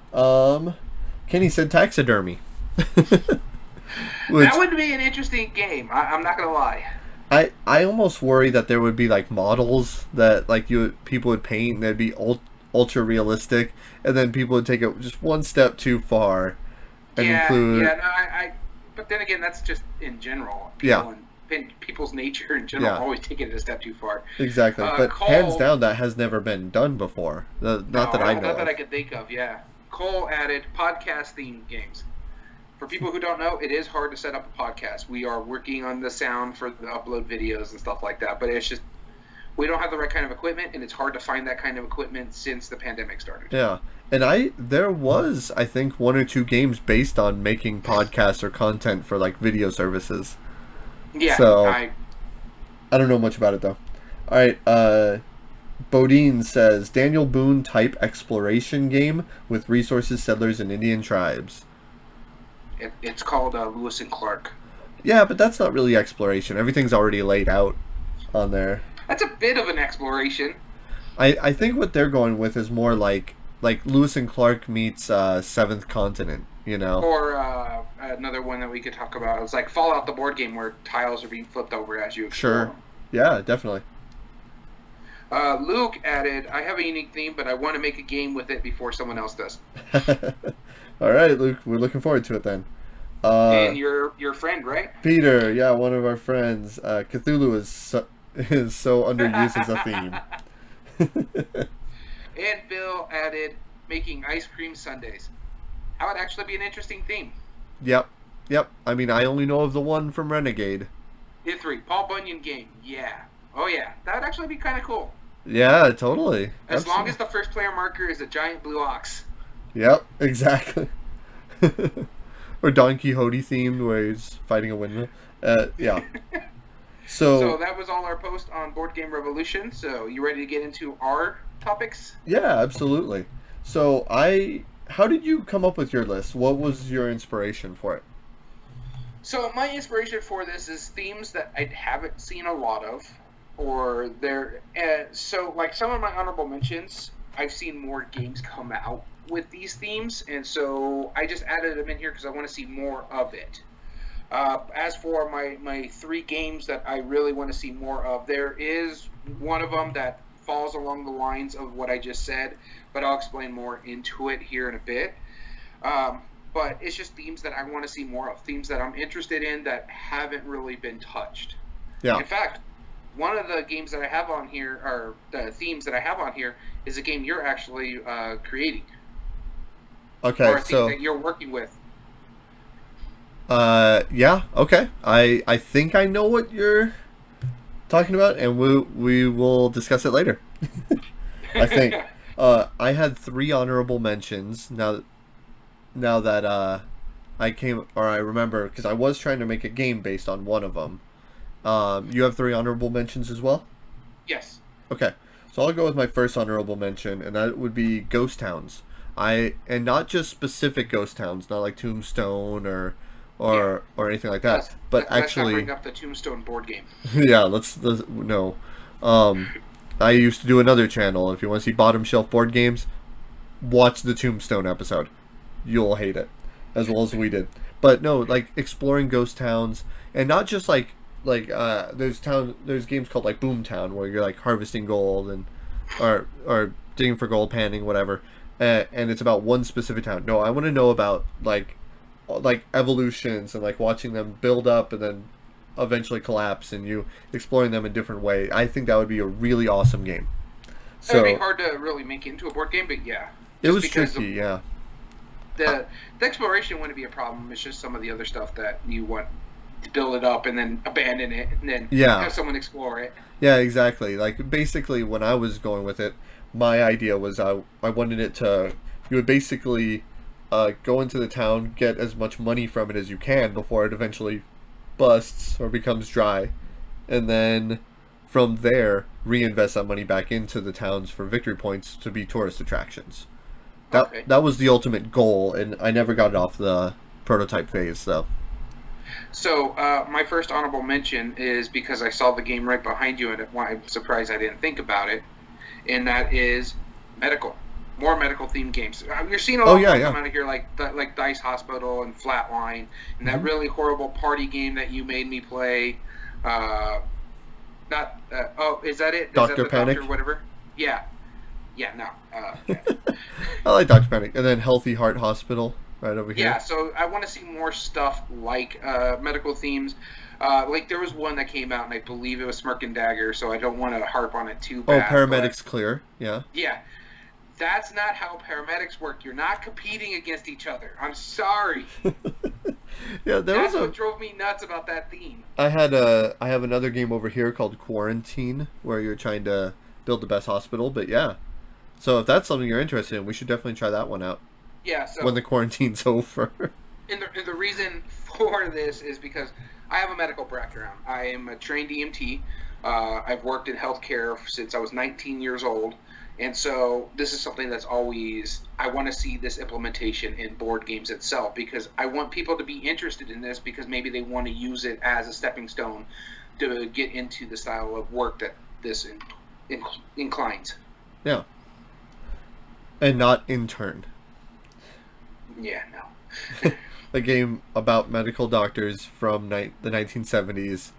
Kenny said taxidermy. Which That would be an interesting game. I'm not gonna lie. I almost worry that there would be like models that like people would paint and they'd be ultra realistic, and then people would take it just one step too far and include Yeah. No, but then again, that's just in general. yeah. People's nature in general Yeah. always taking it a step too far. Exactly, but hands down, that has never been done before. Not that I know not that of. I could think of. Yeah, Cole added podcast themed games. For people who don't know, it is hard to set up a podcast. We are working on the sound for the upload videos and stuff like that, but it's just we don't have the right kind of equipment, and it's hard to find that kind of equipment since the pandemic started. Yeah, and there was I think one or two games based on making podcasts or content for like video services. Yeah, So I don't know much about it though. All right, Bodine says Daniel Boone type exploration game with resources, settlers, and Indian tribes. it's called Lewis and Clark. Yeah, but that's not really exploration. Everything's already laid out on there. That's a bit of an exploration. I think what they're going with is more like Lewis and Clark meets Seventh Continent. You know. Or another one that we could talk about. It's like Fallout, the board game, where tiles are being flipped over as you explore. Sure. Yeah, definitely. Luke added, I have a unique theme, but I want to make a game with it before someone else does. All right, Luke. We're looking forward to it then. And your friend, right? Peter, yeah, one of our friends. Cthulhu is so underused as a theme. And Bill added, making ice cream sundaes. That would actually be an interesting theme. Yep. I mean, I only know of the one from Renegade. Hit 3, Paul Bunyan game. Yeah. Oh yeah, that would actually be kind of cool. Yeah, totally. As long as the first player marker is a giant blue ox. Yep, exactly. Or Don Quixote themed, where he's fighting a windmill. Yeah. So that was all our post on Board Game Revolution. So you ready to get into our topics? Yeah, absolutely. So how did you come up with your list? What was your inspiration for it? So my inspiration for this is themes that I haven't seen a lot of, or they're so like some of my honorable mentions. I've seen more games come out with these themes, and so I just added them in here because I want to see more of it. As for my 3 games that I really want to see more of, there is one of them that falls along the lines of what I just said, but I'll explain more into it here in a bit. But it's just themes that I want to see more of, themes that I'm interested in that haven't really been touched. Yeah. In fact, one of the games that I have on here, or the themes that I have on here, is a game you're actually creating. Okay, or a theme that you're working with. Yeah, okay. I think I know what you're talking about, and we will discuss it later. I think. I had 3 honorable mentions now that I remember, because I was trying to make a game based on one of them. You have 3 honorable mentions as well? Yes. Okay, so I'll go with my first honorable mention, and that would be ghost towns. And not just specific ghost towns, not like Tombstone or anything like that, but actually. Let's not bring up the Tombstone board game. Yeah, let's no. I used to do another channel. If you want to see bottom shelf board games, watch the Tombstone episode. You'll hate it, as well as we did. But no, like exploring ghost towns, and not just there's games called like Boomtown where you're like harvesting gold and or digging for gold, panning, whatever, and it's about one specific town. No, I want to know about like evolutions and like watching them build up and then eventually collapse, and you exploring them in different ways. I think that would be a really awesome game. So it'd be hard to really make into a board game, but yeah, it was tricky. Yeah, the exploration wouldn't be a problem. It's just some of the other stuff that you want to build it up and then abandon it and then have someone explore it. Yeah, exactly. Like basically, when I was going with it, my idea was I wanted it to, you would basically go into the town, get as much money from it as you can before it eventually busts or becomes dry, and then from there reinvest that money back into the towns for victory points to be tourist attractions. Okay. that was the ultimate goal, and I never got it off the prototype phase. So So my first honorable mention is because I saw the game right behind you, and I'm surprised I didn't think about it. And that is medical. More medical themed games. You're seeing a oh lot yeah, more yeah. come out of here, like Dice Hospital and Flatline, and that Hmm. really horrible party game that you made me play. Uh, not oh, is that it? Is that Doctor the doctor Panic. whatever? Yeah, yeah, no, yeah. I like Doctor Panic, and then Healthy Heart Hospital right over Yeah, here. so I want to see more stuff like medical themes. Like there was one that came out, and I believe it was Smirk and Dagger, so I don't want to harp on it too Oh, bad. But Paramedics Clear. Yeah. yeah, that's not how paramedics work. You're not competing against each other. I'm sorry. Yeah, there was That's a. what drove me nuts about that theme. I have another game over here called Quarantine where you're trying to build the best hospital. But yeah, so if that's something you're interested in, we should definitely try that one out Yeah, when so the quarantine's over. and the reason for this is because I have a medical background. I am a trained EMT. I've worked in healthcare since I was 19 years old. And so this is something that's always, I want to see this implementation in board games itself because I want people to be interested in this because maybe they want to use it as a stepping stone to get into the style of work that this inclines. Yeah, and not Intern, Yeah, no. a game about medical doctors from the 1970s.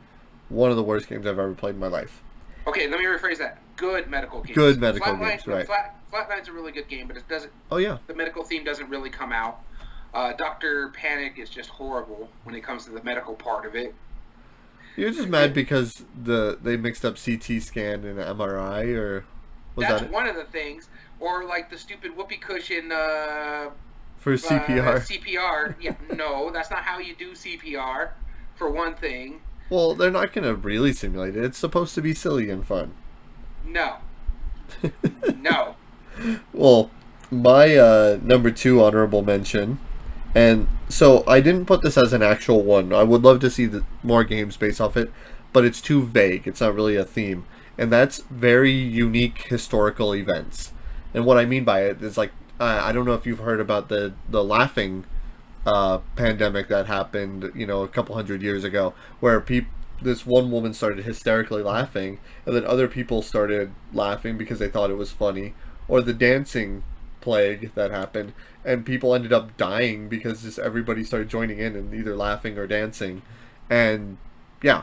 One of the worst games I've ever played in my life. Okay, let me rephrase that. Good medical games. Good medical games, right? Flatline's a really good game, but it doesn't. Oh yeah. The medical theme doesn't really come out. Doctor Panic is just horrible when it comes to the medical part of it. You're just mad because they mixed up CT scan and MRI, or was That's that it? one of the things. Or like the stupid whoopee cushion For CPR? CPR. Yeah, no, that's not how you do CPR. For one thing, Well, they're not going to really simulate it. It's supposed to be silly and fun. no, no. Well, my number two honorable mention, and so I didn't put this as an actual one. I would love to see more games based off it, but it's too vague. It's not really a theme, and that's very unique historical events. And what I mean by it is like I don't know if you've heard about the laughing pandemic that happened, a couple hundred years ago, where this one woman started hysterically laughing, and then other people started laughing because they thought it was funny, or the dancing plague that happened, and people ended up dying because just everybody started joining in and either laughing or dancing, and yeah,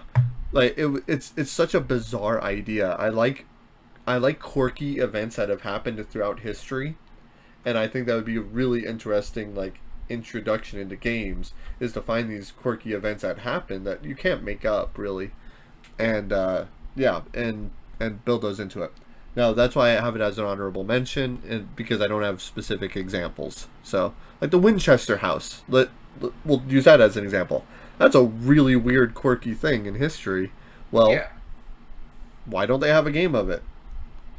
like it's such a bizarre idea. I like quirky events that have happened throughout history, and I think that would be a really interesting like introduction into games is to find these quirky events that happen that you can't make up really, and yeah, and build those into it. Now that's why I have it as an honorable mention, and because I don't have specific examples. So like the Winchester House, we'll use that as an example. That's a really weird, quirky thing in history. Well, Yeah. why don't they have a game of it?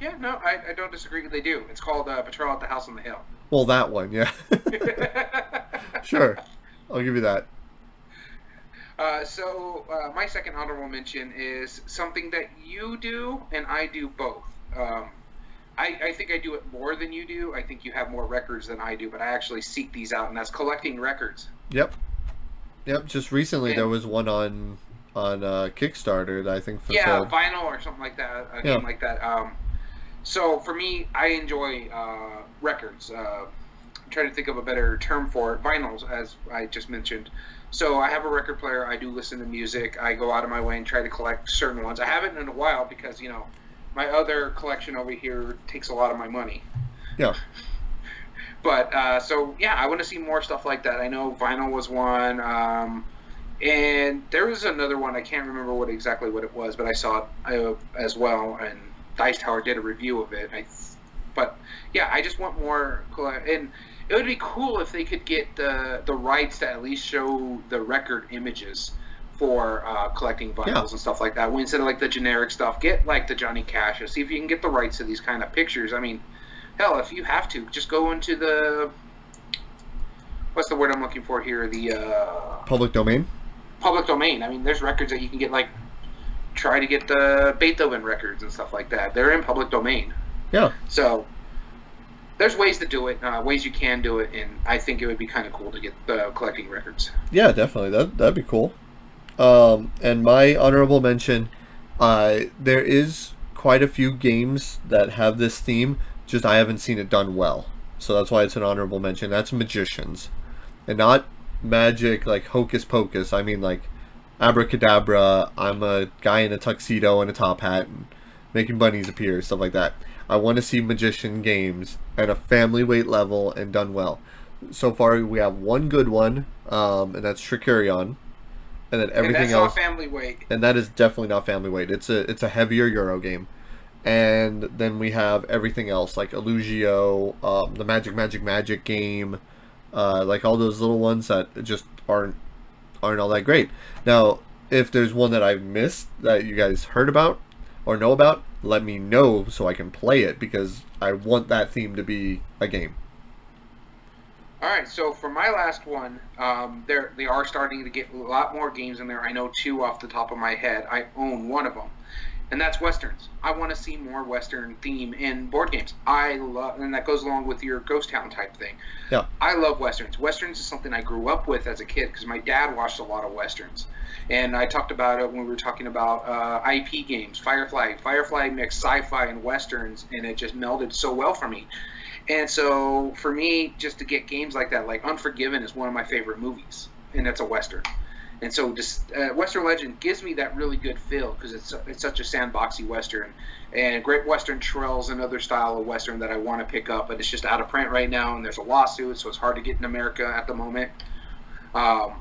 Yeah, no, I don't disagree. They do. It's called Patrol at the House on the Hill. Well, that one, yeah. Sure, I'll give you that. My second honorable mention is something that you do and I do both. I think I do it more than you do. I think you have more records than I do, but I actually seek these out, and that's collecting records. Yep, yep. Just recently, And there was one on Kickstarter that I think yeah, fulfilled. vinyl or something like that, a Yeah. game like that. So for me, I enjoy records. I'm trying to think of a better term for it. Vinyls, as I just mentioned. So I have a record player. I do listen to music. I go out of my way and try to collect certain ones. I haven't in a while because my other collection over here takes a lot of my money. Yeah, But so yeah, I want to see more stuff like that. I know vinyl was one, and there was another one. I can't remember exactly what it was, but I saw it as well. And Dice Tower did a review of it. But yeah, I just want more. And it would be cool if they could get the rights to at least show the record images for collecting vinyls Yeah. and stuff like that. Instead of like the generic stuff, get like the Johnny Cash. See if you can get the rights to these kind of pictures. I mean, hell, if you have to, just go into what's the word I'm looking for here? The public domain. public domain. I mean, there's records that you can get, like try to get the Beethoven records and stuff like that. They're in public domain. Yeah, So there's ways to do it, ways you can do it, and I think it would be kind of cool to get collecting records. Yeah, definitely. That'd be cool. And my honorable mention, there is quite a few games that have this theme. Just I haven't seen it done well, so that's why it's an honorable mention. That's Magicians, and not magic like Hocus Pocus. I mean like abracadabra. I'm a guy in a tuxedo and a top hat and making bunnies appear, stuff like that. I want to see magician games at a family weight level and done well. So far, we have one good one, and that's Tricurion, and then And everything that's else, not family weight. and that is definitely not family weight. It's a heavier Euro game, and then we have everything else like Illugio, the Magic game, like all those little ones that just aren't all that great. Now, if there's one that I've missed that you guys heard about or know about, let me know so I can play it because I want that theme to be a game. All right, so for my last one, they are starting to get a lot more games in there. I know two off the top of my head. I own one of them, and that's westerns. I want to see more western theme in board games. I love, and that goes along with your ghost town type thing. Yeah. I love westerns. Westerns is something I grew up with as a kid because my dad watched a lot of westerns, and I talked about it when we were talking about IP games. Firefly. Firefly mixed sci-fi and westerns, and it just melded so well for me. And so for me, just to get games like that, like Unforgiven is one of my favorite movies, and it's a western. And so just Western Legend gives me that really good feel because it's such a sandboxy western. And Great Western Trail's another style of western that I want to pick up, but it's just out of print right now, and there's a lawsuit, so it's hard to get in America at the moment. Um,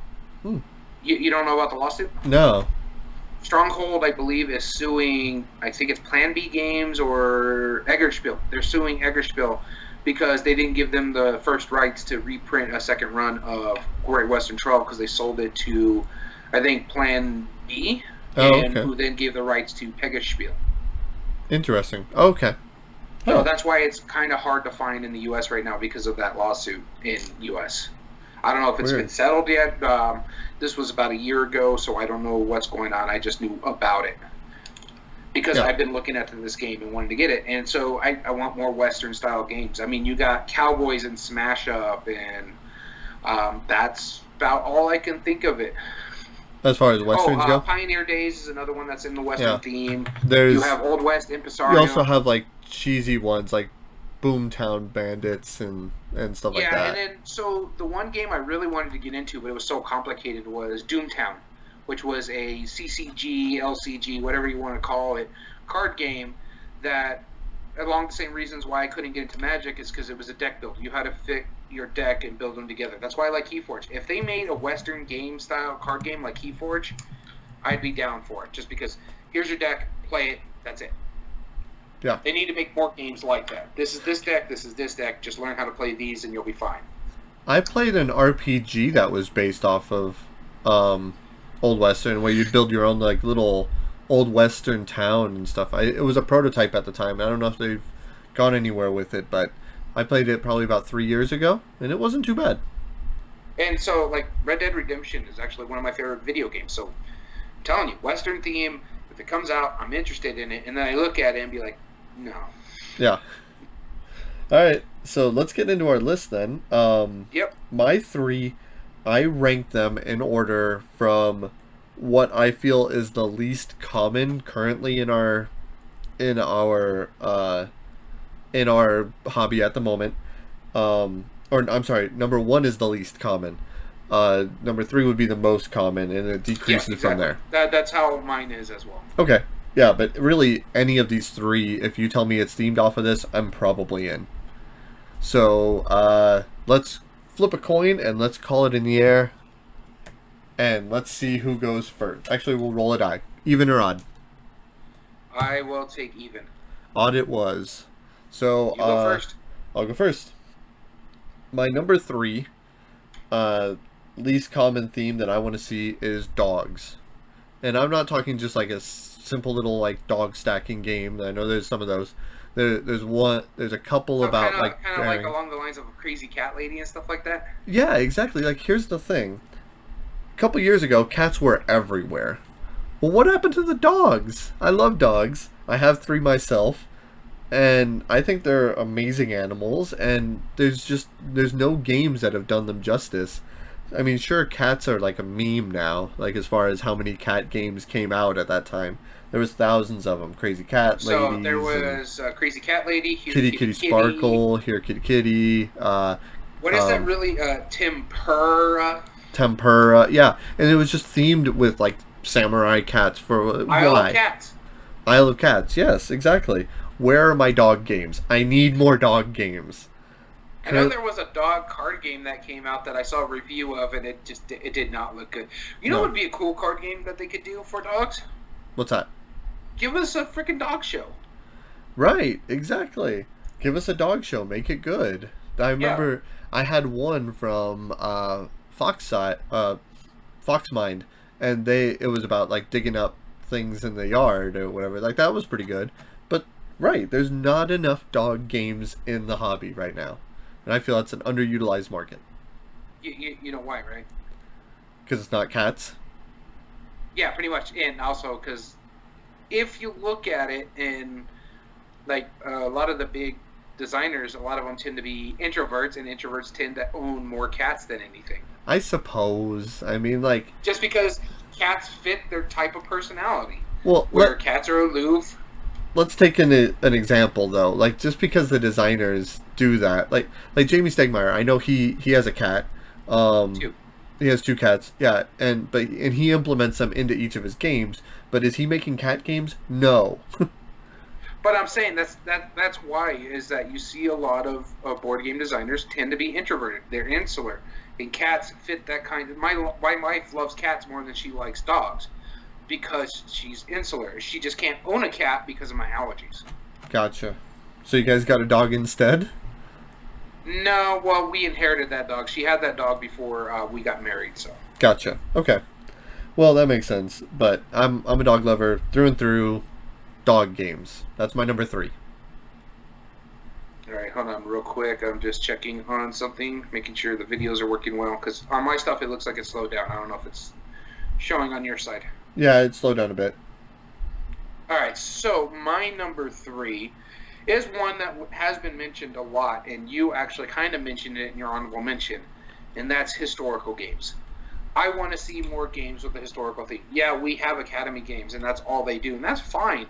you don't know about the lawsuit? No. Stronghold, I believe, is suing, I think it's Plan B Games or Eggerspiel. They're suing Eggerspiel because they didn't give them the first rights to reprint a second run of Great Western Trail because they sold it to, I think, Plan B, and who then gave the rights to Eggerspiel. Interesting. Okay. So that's why it's kind of hard to find in the U.S. right now because of that lawsuit in U.S. I don't know if it's been settled yet. This was about a year ago, so I don't know what's going on. I just knew about it because I've been looking at this game and wanted to get it. And so I want more Western-style games. I mean, you got Cowboys and Smash Up, and that's about all I can think of it. As far as Westerns go? Pioneer Days is another one that's in the Western theme. You have Old West, Impresario. You also have, like, cheesy ones, like Boomtown Bandits and stuff like that. Yeah, and then, so the one game I really wanted to get into, but it was so complicated, was Doomtown, which was a CCG, LCG, whatever you want to call it, card game that, along the same reasons why I couldn't get into Magic, is because it was a deck build. You had to fit your deck and build them together. That's why I like Keyforge. If they made a Western game style card game like Keyforge, I'd be down for it. Just because, here's your deck, play it, that's it. Yeah. They need to make more games like that. This is this deck, this is this deck. Just learn how to play these and you'll be fine. I played an RPG that was based off of Old Western, where you'd build your own like little Old Western town and stuff. It was a prototype at the time. I don't know if they've gone anywhere with it, but I played it probably about 3 years ago, and it wasn't too bad. And so, like, Red Dead Redemption is actually one of my favorite video games. So, I'm telling you, Western theme, if it comes out, I'm interested in it. And then I look at it and be like, no. Yeah. All right, so let's get into our list then. Yep. My three, I ranked them in order from what I feel is the least common currently in our hobby at the moment. Or I'm sorry, number one is the least common. Number three would be the most common, and it decreases from there. That's how mine is as well. Okay. Yeah, but really, any of these three, if you tell me it's themed off of this, I'm probably in. So, let's flip a coin, and let's call it in the air. And let's see who goes first. Actually, we'll roll a die. Even or odd? I will take even. Odd it was. So, you go first. I'll go first. My number three, least common theme that I want to see is dogs. And I'm not talking just like a simple little like dog stacking game. I know there's some of those. There's a couple about kind of like along the lines of a crazy cat lady and stuff like that. Yeah, exactly. Like, here's the thing. A couple years ago, cats were everywhere. Well, what happened to the dogs? I love dogs. I have 3 myself. and I think they're amazing animals. And there's no games that have done them justice. I mean, sure, cats are like a meme now. Like as far as how many cat games came out at that time, there was thousands of them. Crazy Cat So there Ladies and was Crazy Cat Lady, Here Kitty Kitty Kitty Kitty. Sparkle, Here Kitty Kitty, What is that um, really? Tempura. Tempura. Yeah, and it was just themed with like samurai cats. For Isle of why? Cats. Isle of Cats. Yes, exactly. Where are my dog games? I need more dog games. I know Cur- there was a dog card game that came out that I saw a review of, and it did not look good. You know what no. would be a cool card game that they could do for dogs? What's that? Give us a freaking dog show. Right, exactly. Give us a dog show. Make it good. I Yeah. remember I had one from Foxmind, and it was about like digging up things in the yard or whatever. Like that was pretty good. But right, there's not enough dog games in the hobby right now, and I feel that's an underutilized market You know why, right? because it's not cats. Yeah, pretty much. And also because if you look at it, and like a lot of the big designers, a lot of them tend to be introverts, and introverts tend to own more cats than anything. I suppose. I mean, like, Just because cats fit their type of personality. well, Where cats are aloof. let's take an example though. Like just because the designers do that, like Jamie Stegmaier, I know he has a cat. Too. He has two cats. Yeah, and he implements them into each of his games. But is he making cat games? No. But I'm saying that's why is that you see a lot of board game designers tend to be introverted. They're insular, and cats fit that kind of. My wife loves cats more than she likes dogs because she's insular. She just can't own a cat because of my allergies. Gotcha. So you guys got a dog instead? No, well, we inherited that dog. She had that dog before we got married, so. Gotcha. Okay. Well, that makes sense. But I'm a dog lover through and through. Dog games. That's my number 3. All right, hold on real quick. I'm just checking on something, making sure the videos are working well. Because on my stuff, it looks like it's slowed down. I don't know if it's showing on your side. Yeah, it slowed down a bit. All right, so my number 3 is one that has been mentioned a lot, and you actually kind of mentioned it in your honorable mention, and that's historical games. I want to see more games with a historical theme. Yeah, we have Academy games, and that's all they do, and that's fine.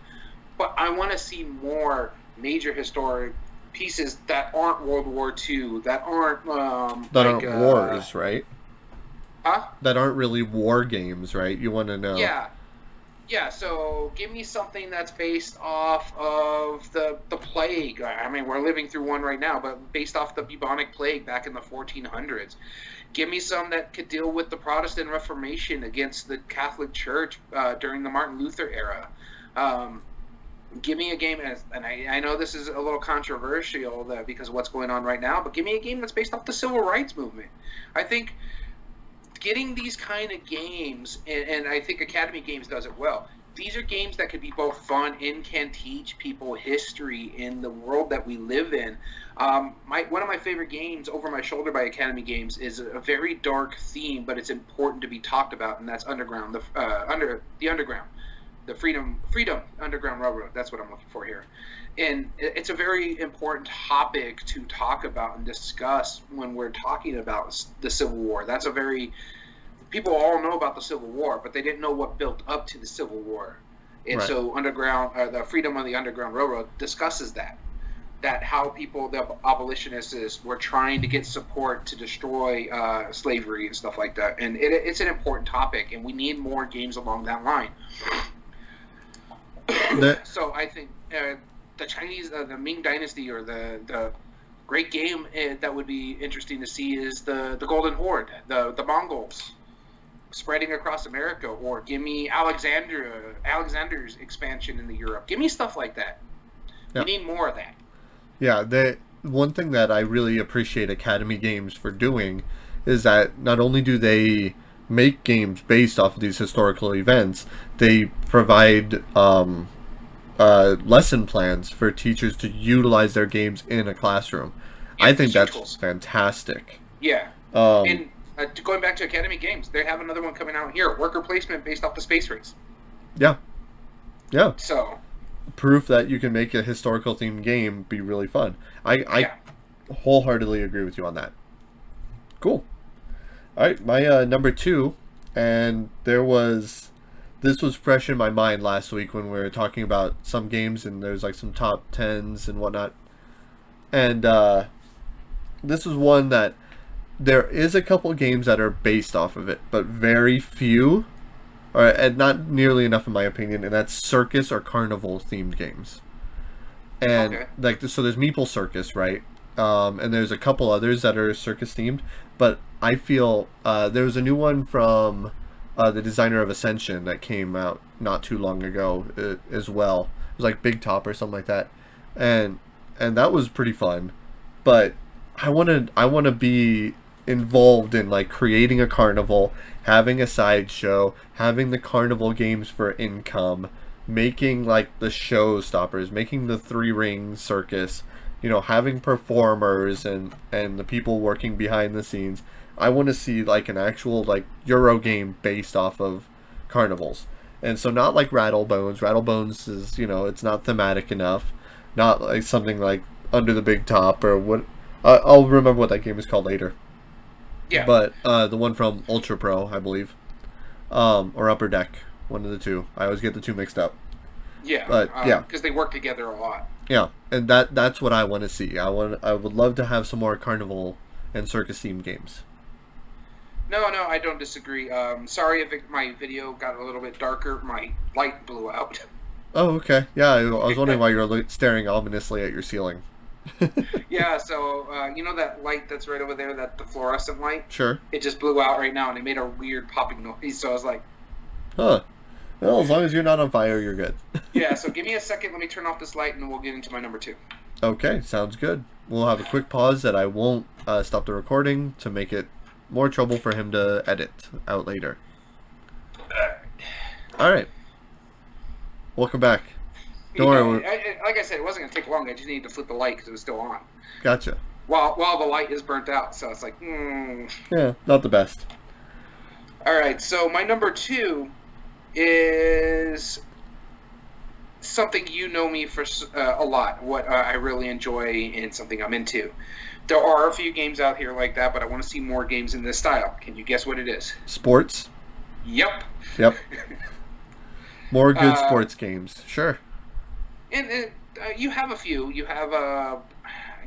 But I want to see more major historic pieces that aren't World War II, that aren't That aren't wars, right? huh? That aren't really war games, right? You want to know. Yeah, yeah. So give me something that's based off of the plague. I mean, we're living through one right now, but based off the bubonic plague back in the 1400s. Give me some that could deal with the Protestant Reformation against the Catholic Church during the Martin Luther era. Give me a game, and I know this is a little controversial because of what's going on right now, but give me a game that's based off the Civil Rights Movement. I think getting these kind of games, and I think Academy Games does it well, these are games that could be both fun and can teach people history in the world that we live in. One of my favorite games, Over My Shoulder by Academy Games, is a very dark theme, but it's important to be talked about, and that's Underground, the Underground. The Freedom Underground Railroad. That's what I'm looking for here. And it's a very important topic to talk about and discuss when we're talking about the Civil War. That's a very people all know about the Civil War, but they didn't know what built up to the Civil War. And Right. so the Freedom of the Underground Railroad discusses that how people, the abolitionists, were trying to get support to destroy slavery and stuff like that. And it's an important topic, and we need more games along that line. That So I think the Chinese, the Ming Dynasty, or the great game that would be interesting to see is the Golden Horde, the Mongols spreading across America, or give me Alexander's expansion into Europe. Give me stuff like that. Yeah. We need more of that. Yeah, the one thing that I really appreciate Academy Games for doing is that not only do they make games based off of these historical events, they provide lesson plans for teachers to utilize their games in a classroom. I think that's Tools. fantastic. Yeah. Um, And going back to Academy Games, they have another one coming out here, worker placement based off the space race. yeah, yeah, So proof that you can make a historical themed game be really fun. I Yeah. wholeheartedly agree with you on that. Cool. All right, my number two, and this was fresh in my mind last week when we were talking about some games, and there's like some top tens and whatnot. And this is one that there is a couple games that are based off of it, but very few, or and not nearly enough in my opinion. And that's circus or carnival themed games. And Okay. like so, there's Meeple Circus, right? And there's a couple others that are circus themed, but I feel there was a new one from the designer of Ascension that came out not too long ago as well. It was like Big Top or something like that, and and that was pretty fun. But I want to be involved in like creating a carnival, having a sideshow, having the carnival games for income, making like the show stoppers, making the three ring circus, having performers and the people working behind the scenes. I want to see like an actual like Euro game based off of carnivals. And so not like Rattlebones. Rattlebones is, it's not thematic enough. Not like something like Under the Big Top or what. I'll remember what that game is called later. Yeah. But the one from Ultra Pro, I believe, or Upper Deck, one of the two. I always get the two mixed up. Yeah. But yeah, Because they work together a lot. yeah, and that's what I want to see. I would love to have some more carnival and circus themed games. No, no, I don't disagree. Sorry if my video got a little bit darker. My light blew out. Oh, okay. Yeah, I was wondering why you were staring ominously at your ceiling. Yeah, so you know that light that's right over there, that the fluorescent light? Sure. It just blew out right now, and it made a weird popping noise. So I was like, Huh. Well, as long as you're not on fire, you're good. yeah. So give me a second. Let me turn off this light, and we'll get into my number two. Okay, sounds good. We'll have a quick pause that I won't stop the recording to make it more trouble for him to edit out later. All right. Welcome back. Don't worry. Like I said, it wasn't gonna take long. I just needed to flip the light because it was still on. Gotcha. While the light is burnt out, so it's like, Yeah, not the best. All right. So my number two is something you know me for a lot. What I really enjoy and something I'm into. There are a few games out here like that, but I want to see more games in this style. Can you guess what it is? Sports. Yep. Yep. More good Uh, sports games. Sure. And you have a few. You have I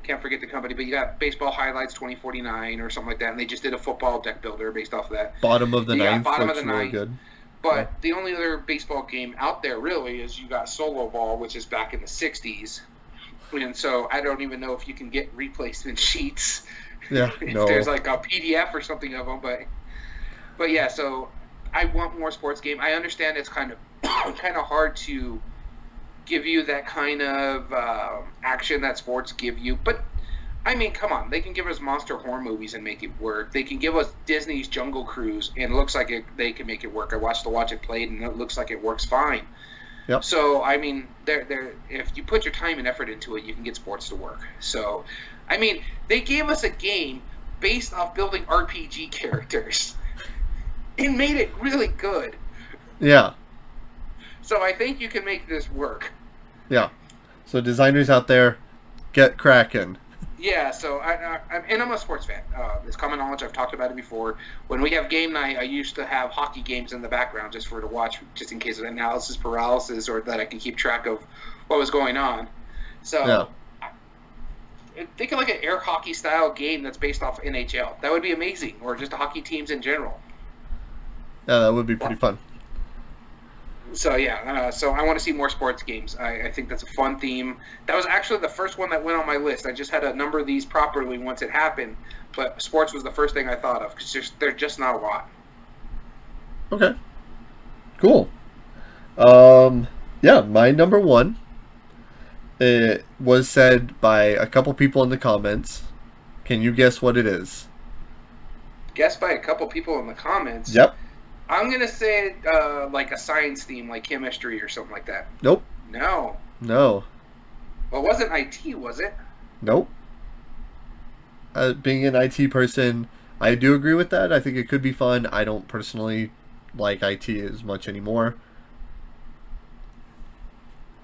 can't forget the company, but you got Baseball Highlights 2049 or something like that, and they just did a football deck builder based off of that. Bottom of the Yeah, ninth bottom of looks the really ninth. good. But Yeah. the only other baseball game out there really is you got Solo Ball, which is back in the 60s. And so I don't even know if you can get replacement sheets. Yeah, If no. there's like a PDF or something of them, but yeah. So I want more sports game. I understand it's kind of kind of hard to give you that kind of action that sports give you, but I mean, come on, they can give us monster horror movies and make it work. They can give us Disney's Jungle Cruise and it looks like they can make it work. I watched the Watch It Played and it looks like it works fine. Yep. So I mean, if you put your time and effort into it, you can get sports to work. So, I mean, they gave us a game based off building RPG characters and made it really good. Yeah. So I think you can make this work. Yeah. So designers out there, get cracking. Yeah, so I'm a sports fan. It's common knowledge. I've talked about it before. When we have game night, I used to have hockey games in the background just to watch, just in case of analysis paralysis, or that I can keep track of what was going on. So, think of like an air hockey style game that's based off NHL. That would be amazing, or just hockey teams in general. Yeah, that would be pretty fun. So yeah, so I want to see more sports games. I think that's a fun theme. That was actually the first one that went on my list. I just had to number these properly once it happened, but sports was the first thing I thought of because there's just not a lot. Okay. Cool. Yeah, my number one. It was said by a couple people in the comments. Can you guess what it is? Guessed by a couple people in the comments. Yep. I'm gonna say like a science theme, like chemistry or something like that. Nope. No. No. Well, it wasn't IT, was it? Nope. Being an IT person, I do agree with that. I think it could be fun. I don't personally like IT as much anymore.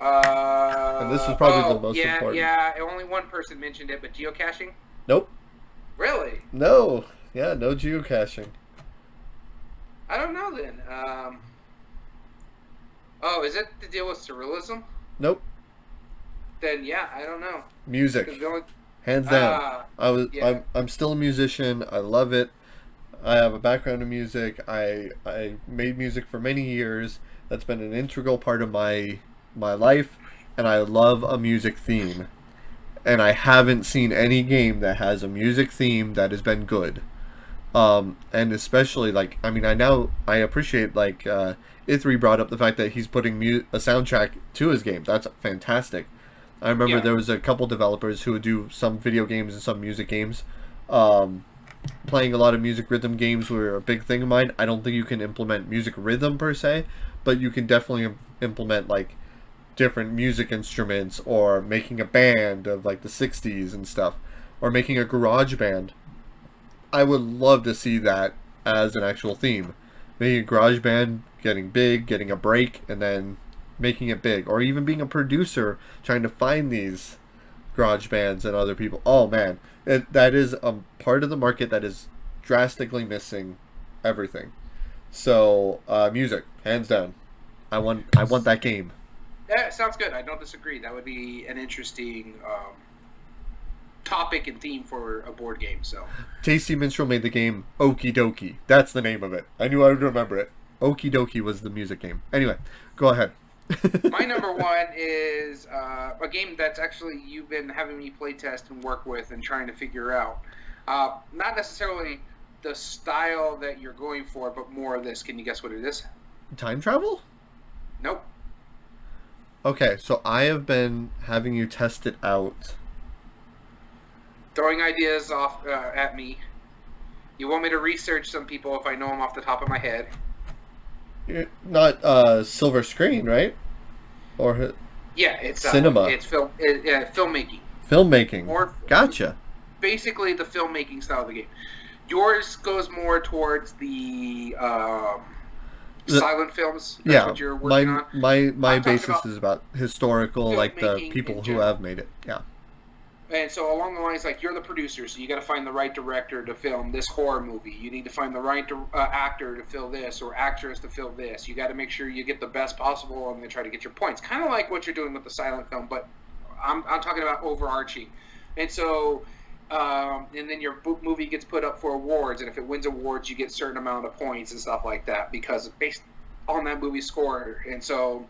And this is probably the most Yeah, important. yeah. Only one person mentioned it, but geocaching? Nope. Really? No. Yeah, no geocaching. I don't know then. Oh, is it to deal with surrealism? Nope. Then yeah, I don't know. Music. Because the only Hands down. yeah. I'm still a musician. I love it. I have a background in music. I made music for many years. That's been an integral part of my life, and I love a music theme. And I haven't seen any game that has a music theme that has been good. And especially like I mean I appreciate like Ithri brought up the fact that he's putting a soundtrack to his game. That's fantastic. I remember Yeah. there was a couple developers who would do some video games and some music games. Um, Playing a lot of music rhythm games were a big thing of mine. I don't think you can implement music rhythm per se, but you can definitely implement like different music instruments or making a band of like the 60s and stuff or making a garage band. I would love to see that as an actual theme. Making a garage band, getting big, getting a break, and then making it big. Or even being a producer, trying to find these garage bands and other people. Oh man, that is a part of the market that is drastically missing everything. So, music, hands down. I want that game. Yeah, sounds good. I don't disagree. That would be an interesting topic and theme for a board game. So, Tasty Minstrel made the game Okie Dokie. That's the name of it. I knew I would remember it. Okie Dokie was the music game. Anyway, go ahead. my number one is a game that's actually you've been having me play test and work with and trying to figure out. Not necessarily the style that you're going for, but more of this. Can you guess what it is? Time travel? Nope. Okay, so I have been having you test it out. Throwing ideas off at me. You want me to research some people if I know them off the top of my head? Not silver screen, right? Or Yeah, it's cinema. It's filmmaking. Filmmaking. More Gotcha. basically the filmmaking style of the game. Yours goes more towards the silent films. That's Yeah, what you're working on. my I'm talking basis about is about historical, like the filmmaking people in who general. have made it. Yeah. And so along the lines, like you're the producer, so you got to find the right director to film this horror movie. You need to find the right actor to fill this or actress to fill this. You got to make sure you get the best possible and then try to get your points. Kind of like what you're doing with the silent film, but I'm talking about overarching. And so, and then your movie gets put up for awards, and if it wins awards, you get a certain amount of points and stuff like that because it's based on that movie's score. And so,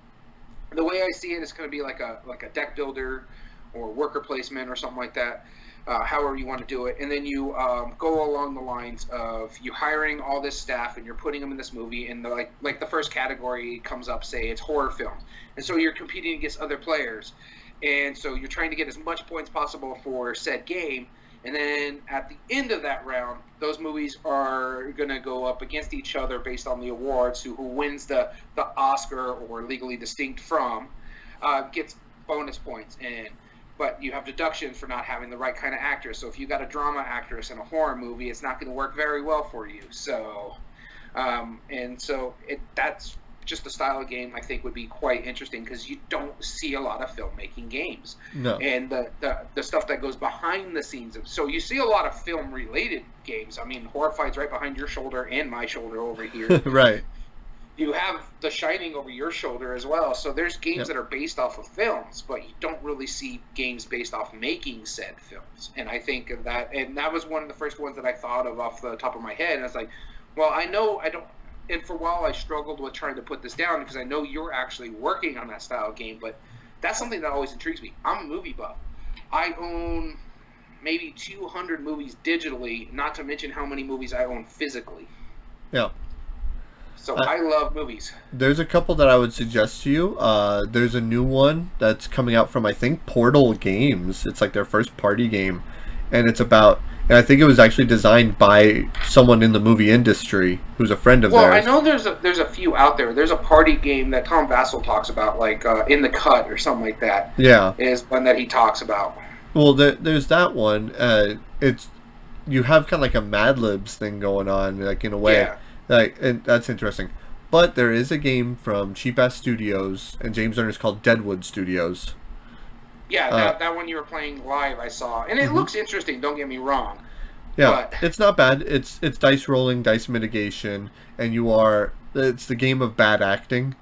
the way I see it is going to be like a deck builder or worker placement or something like that, however you want to do it. And then you go along the lines of you hiring all this staff and you're putting them in this movie. And like the first category comes up, say it's horror films, and so you're competing against other players, and so you're trying to get as much points possible for said game. And then at the end of that round, those movies are going to go up against each other based on the awards. Who wins the Oscar or legally distinct from gets bonus points. But you have deductions for not having the right kind of actress. So if you got a drama actress in a horror movie, it's not going to work very well for you. So, that's just the style of game I think would be quite interesting because you don't see a lot of filmmaking games. No. And the stuff that goes behind the scenes. So you see a lot of film-related games. I mean, Horrified's right behind your shoulder and my shoulder over here. Right. You have The Shining over your shoulder as well. So there's games that are based off of films, but you don't really see games based off making said films. And I think of that, and that was one of the first ones that I thought of off the top of my head. And I was like, well, I know I don't. And for a while, I struggled with trying to put this down because I know you're actually working on that style of game. But that's something that always intrigues me. I'm a movie buff. I own maybe 200 movies digitally, not to mention how many movies I own physically. Yeah. So I love movies. There's a couple that I would suggest to you. There's a new one that's coming out from I think Portal Games. It's like their first party game, and it's about. And I think it was actually designed by someone in the movie industry who's a friend of theirs. Well, I know there's a few out there. There's a party game that Tom Vassell talks about, like In the Cut or something like that. Yeah, is one that he talks about. Well, there's that one. It's you have kind of like a Mad Libs thing going on, like in a way. Yeah. Like, and that's interesting. But there is a game from Cheap Ass Studios and James Lerner's called Deadwood Studios. Yeah, Uh, that one you were playing live, I saw, and it mhm. looks interesting. Don't get me wrong, Yeah, but it's not bad. It's dice rolling, dice mitigation, and it's the game of bad acting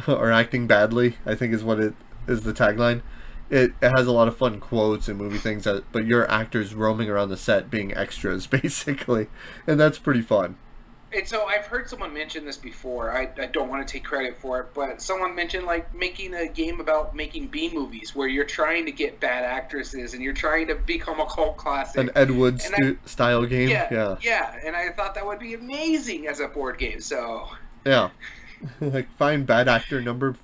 or acting badly, I think is what it is the tagline. It has a lot of fun quotes and movie things but you're actors roaming around the set being extras basically, and that's pretty fun. and so I've heard someone mention this before. I don't want to take credit for it, but someone mentioned like making a game about making B movies where you're trying to get bad actresses and you're trying to become a cult An classic. Ed Wood And I, style game, yeah, yeah, yeah, and I thought that would be amazing as a board game. yeah. Like find bad actor number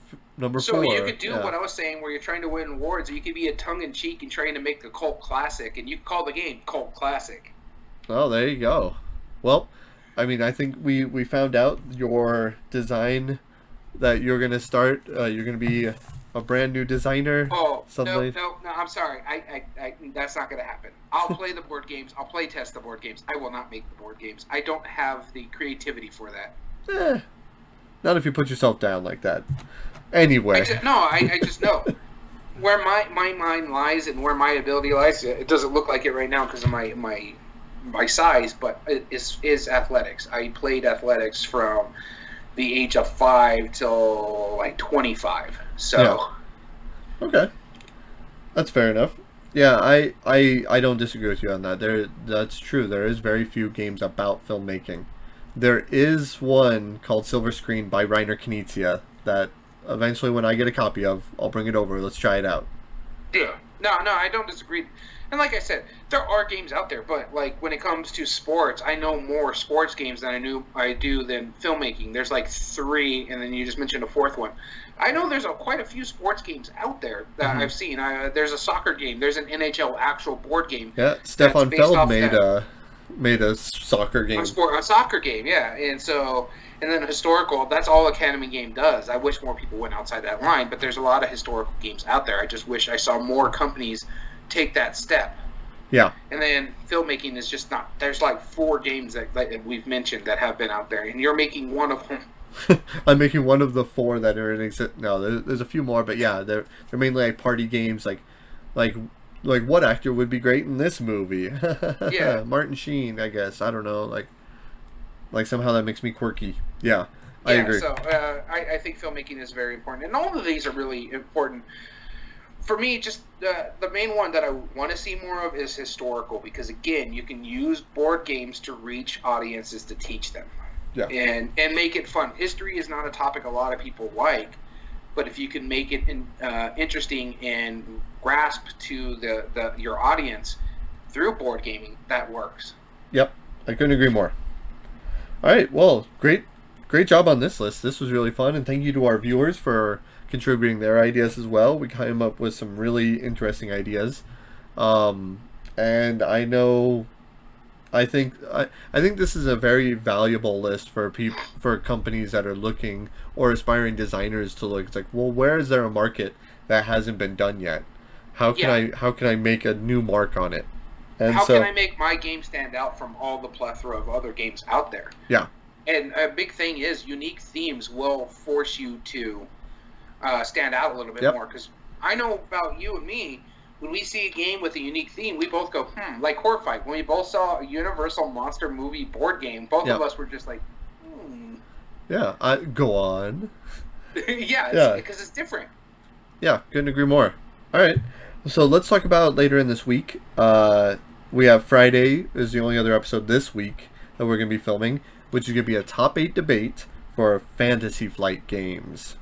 So you four, could do yeah. what I was saying, where you're trying to win awards, or you could be a tongue in cheek and trying to make a cult classic, and you could call the game Cult Classic. Oh, there you go. Well, I mean, I think we found out your design that you're gonna start. You're gonna be a brand new designer Oh no, suddenly. no, no! I'm sorry. That's not going to happen. I'll play the board games. I'll play test the board games. I will not make the board games. I don't have the creativity for that. Eh, not if you put yourself down like that. Anyway, I just know where my mind lies and where my ability lies. It doesn't look like it right now because of my size, but it is athletics. I played athletics from the age of 5 till like 25. yeah, So okay, that's fair enough. Yeah, I don't disagree with you on that. That's true. There is very few games about filmmaking. There is one called Silver Screen by Reiner Knizia that eventually, when I get a copy of, I'll bring it over. Let's try it out. yeah, no, I don't disagree. And like I said, there are games out there, but like when it comes to sports, I know more sports games than I do than filmmaking. There's like 3, and then you just mentioned a 4th one. I know there's quite a few sports games out there that Hmm. I've seen. There's a soccer game. There's an NHL actual board game Yeah, that's Stefan based Feld off that. made a soccer game. A soccer game, yeah. And then historical, that's all Academy game does. I wish more people went outside that line, but there's a lot of historical games out there. I just wish I saw more companies take that step. Yeah, And then filmmaking is just not. There's like 4 games that we've mentioned that have been out there, and you're making one of them. I'm making one of the 4 that are in exist. No, there's a few more, but yeah, they're mainly like party games, like like what actor would be great in this movie? Yeah, Martin Sheen, I guess. I don't know, like somehow that makes me quirky. Yeah, I yeah. agree. So I think filmmaking is very important, and all of these are really important. For me, just the main one that I want to see more of is historical, because again, you can use board games to reach audiences to teach them, Yeah, and make it fun. History is not a topic a lot of people like, but if you can make it interesting and grasp to your audience through board gaming, that works. yep, I couldn't agree more. All right, well, great job on this list. This was really fun, and thank you to our viewers for contributing their ideas as well. We came up with some really interesting ideas, um, and I think this is a very valuable list for for companies that are looking, or aspiring designers to look. It's like, well, where is there a market that hasn't been done yet? Yeah. How can I make a new mark on it? And How can so I make my game stand out from all the plethora of other games out there? yeah, And a big thing is unique themes will force you to stand out a little bit yep, more. Because I know about you and me, when we see a game with a unique theme, we both go, like Horrified. When we both saw a Universal Monster movie board game, both of yep, us were just like, hmm. yeah. I go on. Yeah, Yeah, because it's different. yeah, couldn't agree more. All right, so let's talk about later in this week. We have Friday is the only other episode this week that we're gonna be filming, which is gonna be a top 8 debate for Fantasy Flight games.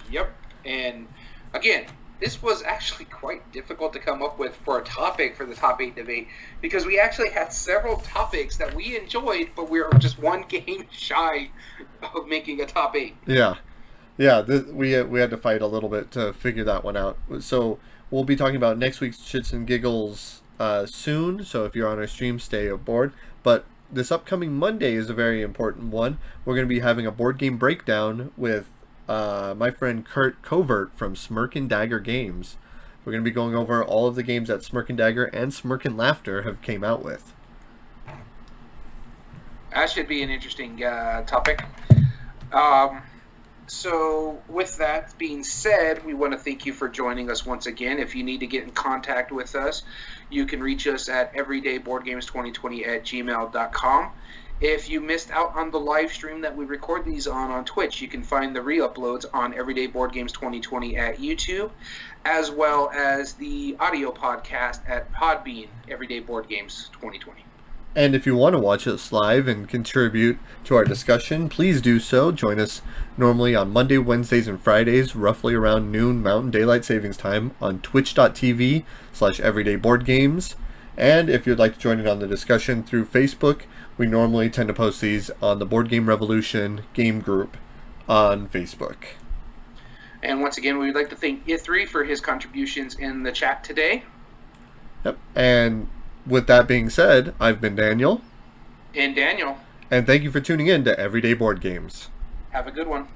Yep. And again, this was actually quite difficult to come up with for a topic for the top 8 debate, because we actually had several topics that we enjoyed, but we were just one game shy of making a top 8. Yeah, yeah. We had to fight a little bit to figure that one out. So we'll be talking about next week's Chits and Giggles soon. So if you're on our stream, stay aboard. But this upcoming Monday is a very important one. We're going to be having a board game breakdown with my friend Kurt Covert from Smirk and Dagger Games. We're going to be going over all of the games that Smirk and Dagger and Smirk and Laughter have came out with. That should be an interesting topic. Um, so, with that being said, we want to thank you for joining us once again. If you need to get in contact with us, you can reach us at everydayboardgames2020@gmail.com. If you missed out on the live stream that we record these on Twitch, you can find the re-uploads on Everyday Board Games 2020 at YouTube, as well as the audio podcast at Podbean, Everyday Board Games 2020. And if you want to watch us live and contribute to our discussion, please do so. Join us normally on Monday, Wednesdays, and Fridays, roughly around noon Mountain Daylight Savings Time on twitch.tv/everydayboardgames. And if you'd like to join in on the discussion through Facebook, we normally tend to post these on the Board Game Revolution game group on Facebook. And once again, we would like to thank Ithri for his contributions in the chat today. Yep. And with that being said, I've been Daniel. And Daniel. And thank you for tuning in to Everyday Board Games. Have a good one.